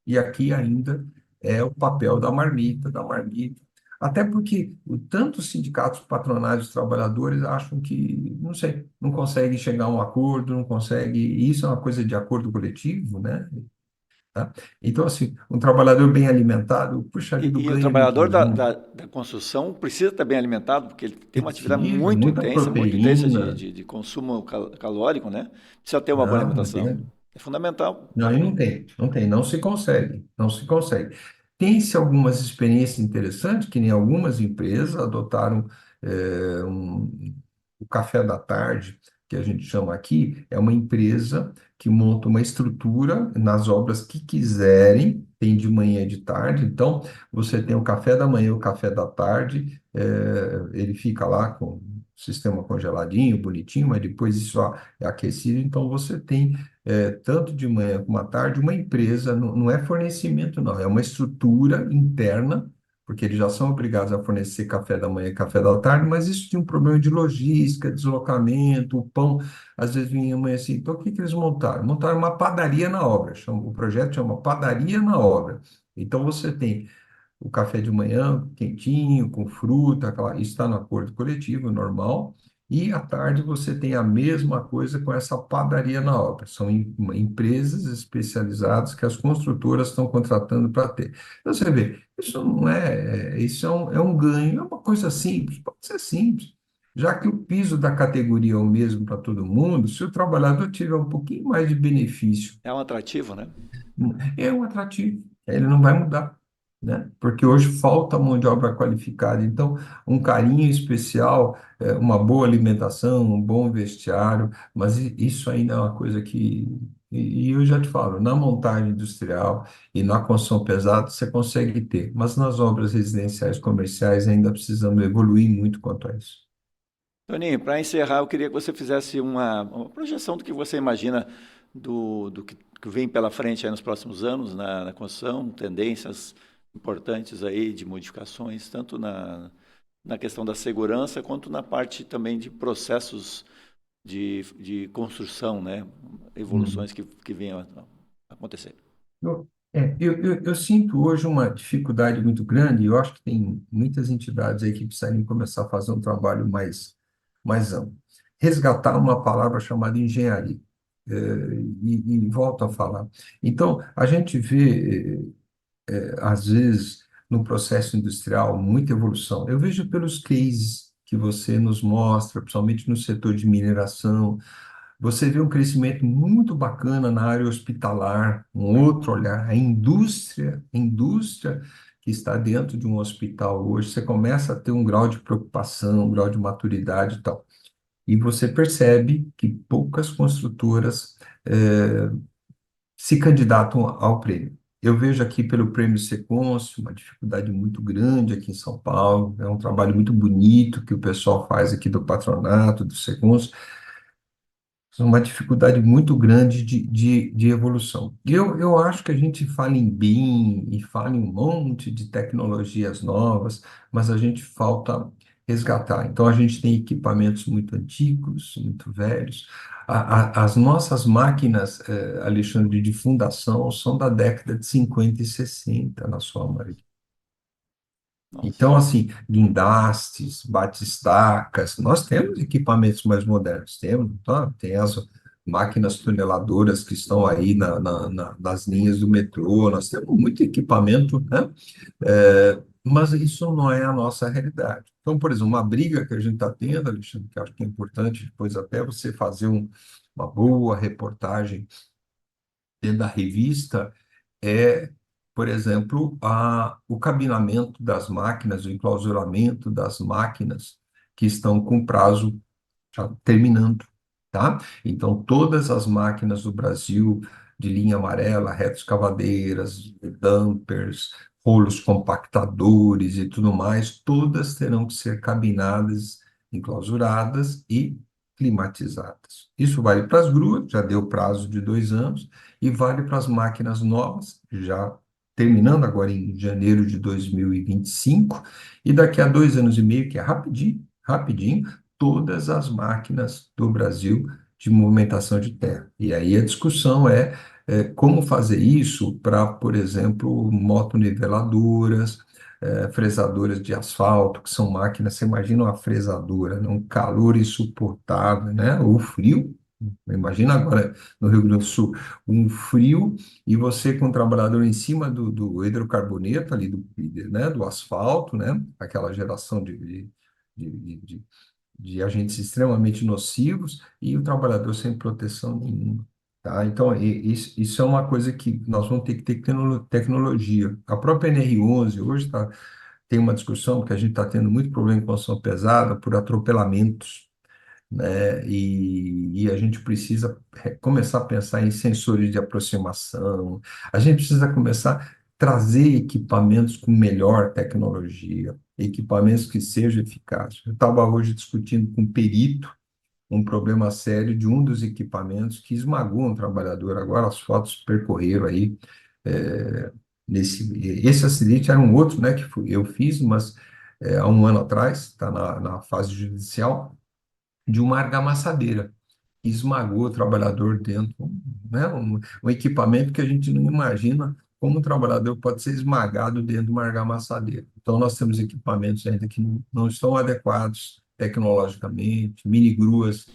S1: E aqui ainda é o papel da marmita, da marmita. Até porque tanto os sindicatos patronais dos trabalhadores acham que, não sei, não conseguem chegar a um acordo, não conseguem. E isso é uma coisa de acordo coletivo, né? Tá? Então, assim, um trabalhador bem alimentado, puxa vida,
S2: E o
S1: ganha muito
S2: trabalhador
S1: mais.
S2: da construção precisa estar bem alimentado, porque ele tem uma atividade
S1: Precisa, muita
S2: muito intensa
S1: proteína.
S2: de consumo calórico, né? Precisa ter uma boa
S1: Não,
S2: alimentação. É fundamental.
S1: não, e não tem, não tem, não se consegue, não se consegue. Tem-se algumas experiências interessantes, que nem algumas empresas adotaram o café da tarde, que a gente chama aqui, é uma empresa que monta uma estrutura nas obras que quiserem, tem de manhã e de tarde, então você tem o café da manhã e o café da tarde, ele fica lá com o sistema congeladinho, bonitinho, mas depois isso é aquecido, então você tem tanto de manhã como à tarde, uma empresa, não é fornecimento, não, é uma estrutura interna, porque eles já são obrigados a fornecer café da manhã e café da tarde, mas isso tinha um problema de logística, deslocamento, o pão, às vezes vinha amanhã assim. Então, o que que eles montaram? Montaram uma padaria na obra, o projeto chama Padaria na Obra. Então, você tem o café de manhã quentinho, com fruta, isso está no acordo coletivo, normal. E à tarde você tem a mesma coisa com essa padaria na obra. São empresas especializadas que as construtoras estão contratando para ter. Então você vê, isso não isso é um ganho, é uma coisa simples, pode ser simples. Já que o piso da categoria é o mesmo para todo mundo, se o trabalhador tiver um pouquinho mais de benefício,
S2: É um atrativo, né?
S1: é um atrativo, ele não vai mudar, né? Porque hoje falta mão de obra qualificada. Então, um carinho especial, uma boa alimentação, um bom vestiário, mas isso ainda é uma coisa que. E eu já te falo, na montagem industrial e na construção pesada você consegue ter, mas nas obras residenciais comerciais ainda precisamos evoluir muito quanto a isso.
S2: Toninho, para encerrar, eu queria que você fizesse uma projeção do que você imagina do que vem pela frente aí nos próximos anos na construção, tendências importantes aí de modificações, tanto na questão da segurança, quanto na parte também de processos de construção, né?
S1: Hum.
S2: Evoluções que venham a acontecer.
S1: Eu sinto hoje uma dificuldade muito grande, e eu acho que tem muitas entidades aí que precisariam começar a fazer um trabalho mais amplo. Resgatar uma palavra chamada engenharia, e volto a falar. Então, a gente vê, às vezes, no processo industrial, muita evolução. Eu vejo pelos cases que você nos mostra, principalmente no setor de mineração, você vê um crescimento muito bacana na área hospitalar, um outro olhar, a indústria que está dentro de um hospital hoje, você começa a ter um grau de preocupação, um grau de maturidade e tal. E você percebe que poucas construtoras se candidatam ao prêmio. Eu vejo aqui pelo Prêmio Secôncio uma dificuldade muito grande aqui em São Paulo, é um trabalho muito bonito que o pessoal faz aqui do patronato, do Secôncio, uma dificuldade muito grande de evolução. Eu acho que a gente fala em BIM e fala em um monte de tecnologias novas, mas a gente falta resgatar. Então, a gente tem equipamentos muito antigos, muito velhos. As nossas máquinas, Alexandre, de fundação são da década de 50 e 60, na sua maioria.
S2: Nossa.
S1: Então, assim, guindastes, batistacas, nós temos equipamentos mais modernos, temos, tá? Tem as máquinas tuneladoras que estão aí nas linhas do metrô, nós temos muito equipamento, né? Mas isso não é a nossa realidade. Então, por exemplo, uma briga que a gente está tendo, Alexandre, que eu acho que é importante depois até você fazer uma boa reportagem dentro da revista, é, por exemplo, o cabinamento das máquinas, o enclausuramento das máquinas que estão com prazo já terminando, tá? Então, todas as máquinas do Brasil de linha amarela, retroescavadeiras, dampers, rolos compactadores e tudo mais, todas terão que ser cabinadas, enclausuradas e climatizadas. Isso vale para as gruas, já deu prazo de 2 anos, e vale para as máquinas novas, já terminando agora em janeiro de 2025, e daqui a 2 anos e meio, que é rapidinho, rapidinho, todas as máquinas do Brasil de movimentação de terra. E aí a discussão é como fazer isso para, por exemplo, motoniveladoras, fresadoras de asfalto, que são máquinas, você imagina uma fresadora, né? Um calor insuportável, né? O frio. Imagina agora no Rio Grande do Sul, um frio e você com o trabalhador em cima do hidrocarboneto ali, né, do asfalto, né? Aquela geração de, de, de- de agentes extremamente nocivos e o trabalhador sem proteção nenhuma. Tá? Então, isso é uma coisa que nós vamos ter que ter tecnologia. A própria NR11 hoje tem uma discussão, porque a gente está tendo muito problema com construção pesada por atropelamentos, né? E a gente precisa começar a pensar em sensores de aproximação, a gente precisa começar a trazer equipamentos com melhor tecnologia, equipamentos que sejam eficazes. Eu estava hoje discutindo com um perito um problema sério de um dos equipamentos que esmagou um trabalhador. Agora as fotos percorreram aí. é, esse acidente era um outro, né, que eu fiz, mas há um ano atrás, está na fase judicial, de uma argamassadeira. Esmagou o trabalhador dentro, né? Um equipamento que a gente não imagina como um trabalhador pode ser esmagado dentro de uma argamassadeira. Então, nós temos equipamentos ainda que não estão adequados tecnologicamente, mini gruas.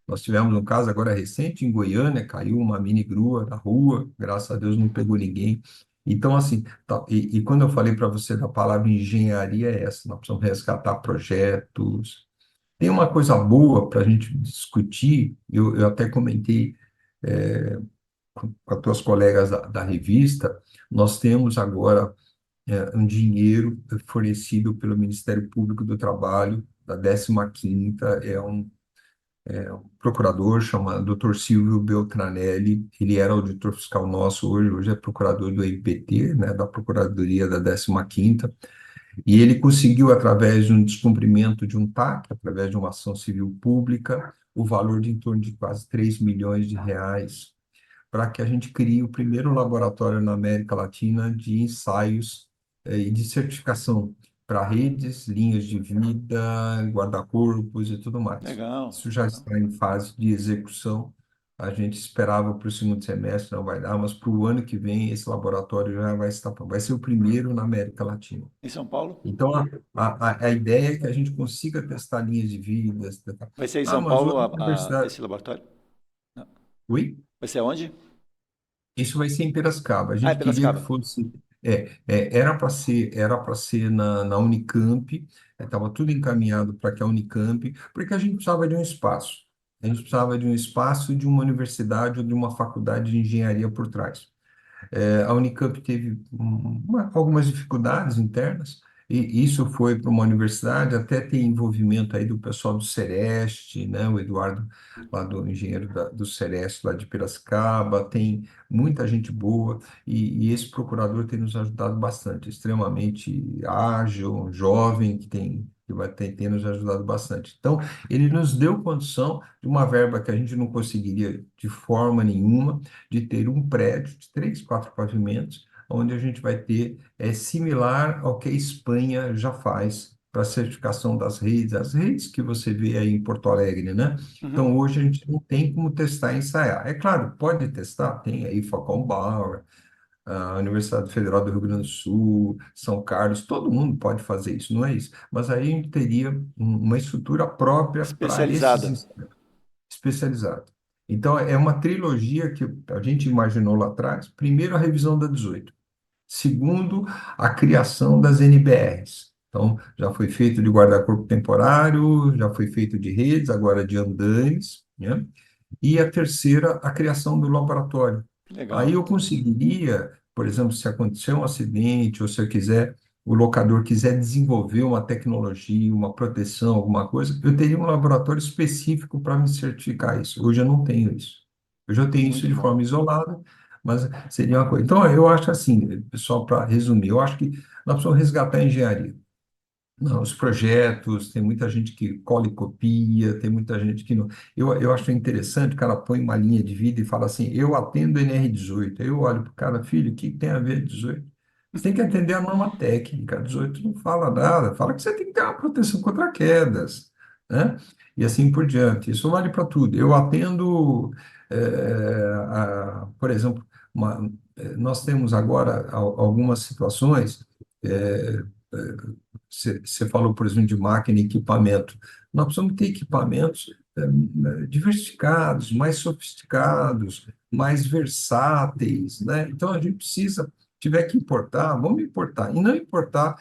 S1: Nós tivemos um caso agora recente em Goiânia, caiu uma mini grua na rua, graças a Deus não pegou ninguém. Então, assim, e quando eu falei para você da palavra engenharia, é essa, nós precisamos resgatar projetos, tem uma coisa boa para a gente discutir, eu até comentei com as tuas colegas da revista, nós temos agora um dinheiro fornecido pelo Ministério Público do Trabalho, da 15ª, é um procurador chamado Dr. Silvio Beltranelli, ele era auditor fiscal nosso hoje é procurador do IPT, né, da Procuradoria da 15ª, e ele conseguiu, através de um descumprimento de um TAC, através de uma ação civil pública, o valor de em torno de quase 3 milhões de reais, para que a gente crie o primeiro laboratório na América Latina de ensaios e de certificação para redes, linhas de vida, guarda-corpos e tudo mais.
S2: Legal,
S1: Isso já
S2: legal.
S1: está em fase de execução. A gente esperava para o segundo semestre, não vai dar, mas para o ano que vem esse laboratório já vai ser o primeiro na América Latina.
S2: Em São Paulo?
S1: Então, a ideia é que a gente consiga testar linhas de vida.
S2: Vai ser em
S1: Ah,
S2: São
S1: mas
S2: Paulo
S1: outra universidade.
S2: esse laboratório? Não.
S1: Oi?
S2: Vai ser onde?
S1: Isso vai ser em Piracicaba. A
S2: Ah, é
S1: gente queria que
S2: Piracicaba.
S1: fosse. Era para ser na Unicamp, estava tudo encaminhado para que a Unicamp, porque a gente precisava de um espaço. A gente precisava de um espaço de uma universidade ou de uma faculdade de engenharia por trás. A Unicamp teve algumas dificuldades internas, e isso foi para uma universidade, até tem envolvimento aí do pessoal do Sereste, né? O Eduardo, lá do engenheiro do Sereste, lá de Piracicaba, tem muita gente boa, e esse procurador tem nos ajudado bastante, extremamente ágil, jovem, tem nos ajudado bastante. Então, ele nos deu condição de uma verba que a gente não conseguiria de forma nenhuma, de ter um prédio de 3, 4 pavimentos, onde a gente vai ter similar ao que a Espanha já faz para a certificação das redes, as redes que você vê aí em Porto Alegre, né?
S2: Uhum.
S1: Então, hoje a gente não tem como testar e ensaiar. É claro, pode testar, tem aí Falcão Bauer, a Universidade Federal do Rio Grande do Sul, São Carlos, todo mundo pode fazer isso, não é isso? Mas aí a gente teria uma estrutura própria para esses
S2: Especializada.
S1: especializados. Então, é uma trilogia que a gente imaginou lá atrás. Primeiro, a revisão da 18. Segundo, a criação das NBRs. Então, já foi feito de guarda-corpo temporário, já foi feito de redes, agora de andames, né? E a terceira, a criação do laboratório. Aí
S2: Legal.
S1: eu conseguiria, por exemplo, se acontecer um acidente, ou se eu quiser, o locador quiser desenvolver uma tecnologia, uma proteção, alguma coisa, eu teria um laboratório específico para me certificar isso. Hoje eu não tenho isso. Hoje eu tenho isso
S2: Muito
S1: de
S2: bom.
S1: forma isolada, mas seria uma coisa. Então, eu acho assim, pessoal, para resumir, eu acho que nós precisamos resgatar a engenharia. Não, os projetos, tem muita gente que cola e copia, tem muita gente que não. Eu acho interessante, o cara põe uma linha de vida e fala assim: eu atendo NR18. Aí eu olho para o cara, filho, o que tem a ver 18? Você tem que atender a norma técnica. 18 não fala nada, fala que você tem que ter uma proteção contra quedas, né? E assim por diante. Isso vale para tudo. Eu atendo, por exemplo, nós temos agora algumas situações. eh, você falou, por exemplo, de máquina e equipamento. Nós precisamos ter equipamentos diversificados, mais sofisticados, mais versáteis, né? Então, a gente precisa, tiver que importar, vamos importar. E não importar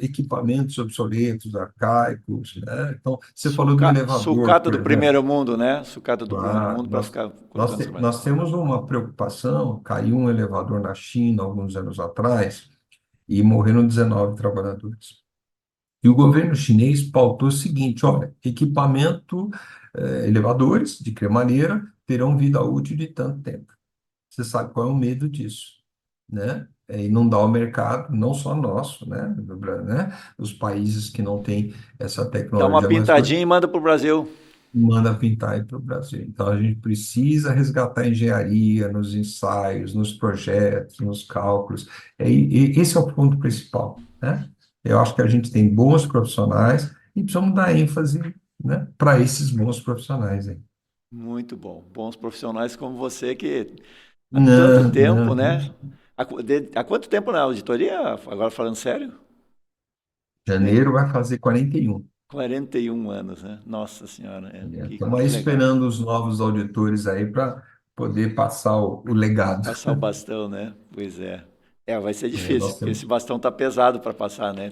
S1: equipamentos obsoletos, arcaicos, né? Então, você falou do elevador,
S2: Sucata
S1: por
S2: do
S1: exemplo.
S2: primeiro mundo, né? Sucata do primeiro
S1: Lá,
S2: mundo para ficar
S1: nós,
S2: colocando
S1: te-
S2: trabalho.
S1: nós temos uma preocupação, caiu um elevador na China alguns anos atrás e morreram 19 trabalhadores. E o governo chinês pautou o seguinte: olha, equipamento, elevadores de cremaneira terão vida útil de tanto tempo. Você sabe qual é o medo disso, né? É inundar o mercado, não só nosso, né? Né? Os países que não têm essa
S2: Dá uma
S1: tecnologia mais
S2: pintadinha e manda para o Brasil.
S1: manda pintar para o Brasil. Então, a gente precisa resgatar a engenharia nos ensaios, nos projetos, nos cálculos. E esse é o ponto principal, né? Eu acho que a gente tem bons profissionais e precisamos dar ênfase, né, para esses bons profissionais aí.
S2: Muito bom. Bons profissionais como você que há tanto
S1: Não,
S2: tempo,
S1: não.
S2: né? Há quanto tempo na auditoria? Agora falando sério? Nem
S1: Janeiro vai fazer 41.
S2: 41 anos, né? Nossa Senhora,
S1: Estamos aí
S2: que legal.
S1: esperando os novos auditores aí para poder passar o legado.
S2: Passar o bastão, né? Pois é. É, vai ser difícil,
S1: Nós
S2: porque esse
S1: temos.
S2: bastão tá pesado para passar, né?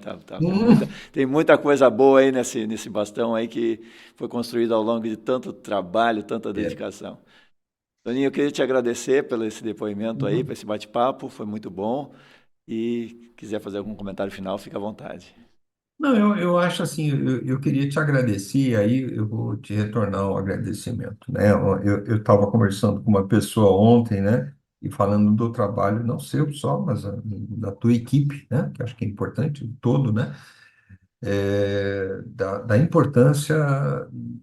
S2: Tem muita coisa boa aí nesse bastão aí que foi construído ao longo de tanto trabalho, tanta
S1: É.
S2: dedicação. Toninho, eu queria te agradecer pelo esse depoimento aí, por esse bate-papo, foi muito bom. E quiser fazer algum comentário final, fica à vontade.
S1: Não, eu acho assim, eu queria te agradecer, aí eu vou te retornar o agradecimento, né? Eu estava conversando com uma pessoa ontem, né? E falando do trabalho, não seu só, mas da tua equipe, né? Que acho que é importante, o todo, né? Da importância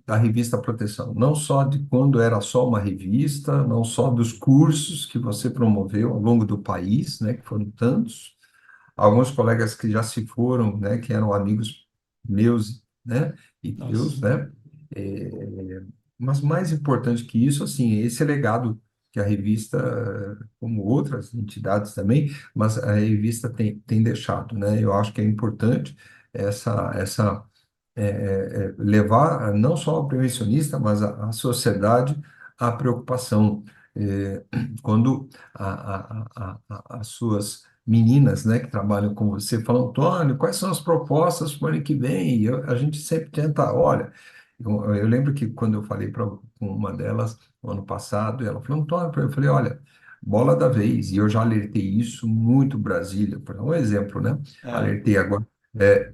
S1: da revista Proteção, não só de quando era só uma revista, não só dos cursos que você promoveu ao longo do país, né? Que foram tantos, alguns colegas que já se foram, né, que eram amigos meus, né, e teus,
S2: Nossa,
S1: né, é, mas mais importante que isso, assim, esse legado que a revista, como outras entidades também, mas a revista tem deixado, né, eu acho que é importante essa levar não só o prevencionista, mas a sociedade à preocupação. É, quando as suas meninas, né, que trabalham com você, falam, Antônio, quais são as propostas para o ano que vem? E a gente sempre tenta, olha, eu lembro que quando eu falei com uma delas no ano passado, ela falou, Antônio, eu falei, olha, bola da vez. E eu já alertei isso muito Brasília, por um exemplo, né?
S2: Ah,
S1: Alertei agora.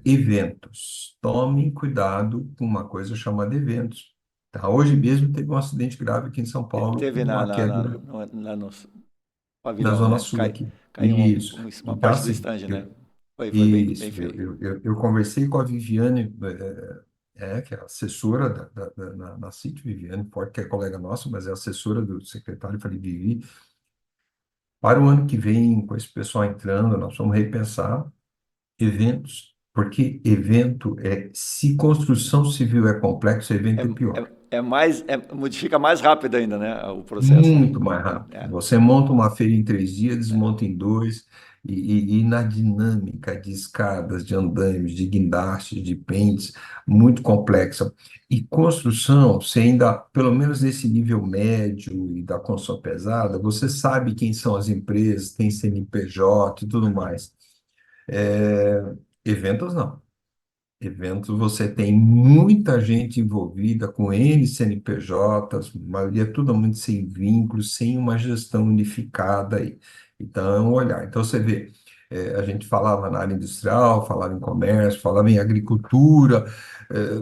S1: Eventos. Tomem cuidado com uma coisa chamada eventos. Tá? Hoje mesmo teve um acidente grave aqui em São Paulo com
S2: teve
S1: uma queda
S2: lá no
S1: na
S2: pavilhão,
S1: Zona
S2: né?
S1: Sul aqui.
S2: Caiu
S1: Isso.
S2: uma
S1: Então,
S2: parte do
S1: assim,
S2: stand, né? Foi bem
S1: isso,
S2: feio.
S1: eu conversei com a Viviane, que é assessora na CIT, Viviane Forte, que é colega nossa, mas é assessora do secretário. Eu falei, Vivi, para o ano que vem, com esse pessoal entrando, nós vamos repensar eventos, porque evento se construção civil é complexo,
S2: É,
S1: evento é pior.
S2: modifica mais rápido ainda, né? O processo, né?
S1: Muito mais rápido.
S2: É,
S1: Você monta uma feira em 3 dias,
S2: é.
S1: desmonta em 2, e na dinâmica de escadas, de andames, de guindastes, de pentes, muito complexa. E construção, você ainda, pelo menos nesse nível médio e da construção pesada, você sabe quem são as empresas, tem CNPJ e tudo mais. Eventos não. Eventos, você tem muita gente envolvida com N CNPJs, a maioria totalmente sem vínculos, sem uma gestão unificada aí. Então, é um olhar. Então, você vê, a gente falava na área industrial, falava em comércio, falava em agricultura,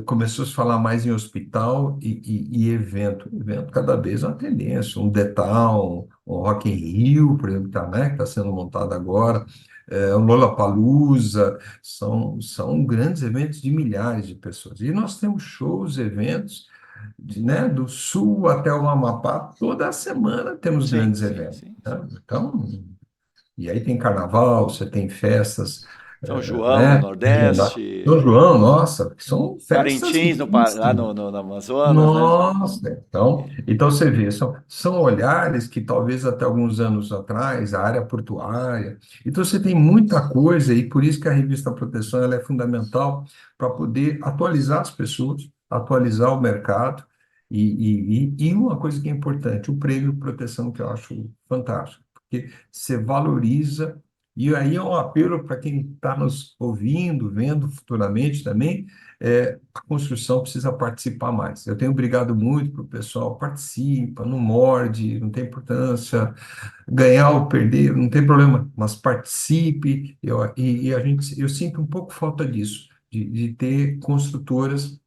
S1: começou a se falar mais em hospital e evento. Evento cada vez é uma tendência, um Detal, um Rock in Rio, por exemplo, que está sendo montado agora, um Lollapalooza, são grandes eventos de milhares de pessoas. E nós temos shows, eventos, né, do Sul até o Amapá, toda semana temos
S2: Sim,
S1: grandes
S2: sim,
S1: eventos,
S2: sim, sim.
S1: né? Então, e aí tem carnaval, você tem festas,
S2: São João no
S1: né? São
S2: Nordeste,
S1: João, nossa, são festas
S2: Parintins lá
S1: riquíssimas.
S2: no Amazonas, né?
S1: Nossa, então você vê, são olhares que talvez até alguns anos atrás, a área portuária, então você tem muita coisa e por isso que a revista Proteção ela é fundamental para poder atualizar as pessoas, atualizar o mercado e uma coisa que é importante, o prêmio Proteção que eu acho fantástico, porque você valoriza e aí é um apelo para quem está nos ouvindo, vendo futuramente também, a construção precisa participar mais. Eu tenho brigado muito para o pessoal, participa, não morde, não tem importância, ganhar ou perder, não tem problema, mas participe. Eu sinto um pouco falta disso, de ter construtoras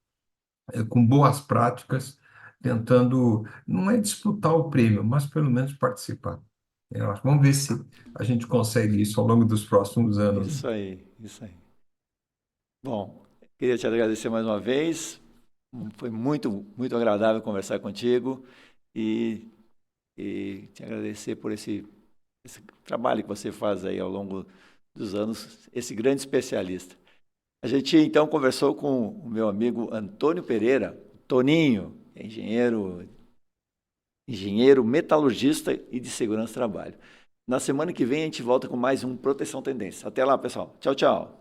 S1: com boas práticas, tentando, não é disputar o prêmio, mas pelo menos participar. Vamos ver se a gente consegue isso ao longo dos próximos anos.
S2: Isso aí, isso aí. Bom, queria te agradecer mais uma vez. Foi muito agradável conversar contigo e, e te agradecer por esse trabalho que você faz aí ao longo dos anos, esse grande especialista. A gente então conversou com o meu amigo Antônio Pereira, Toninho, engenheiro metalurgista e de segurança do trabalho. Na semana que vem a gente volta com mais um Proteção Tendência. Até lá, pessoal. Tchau, tchau.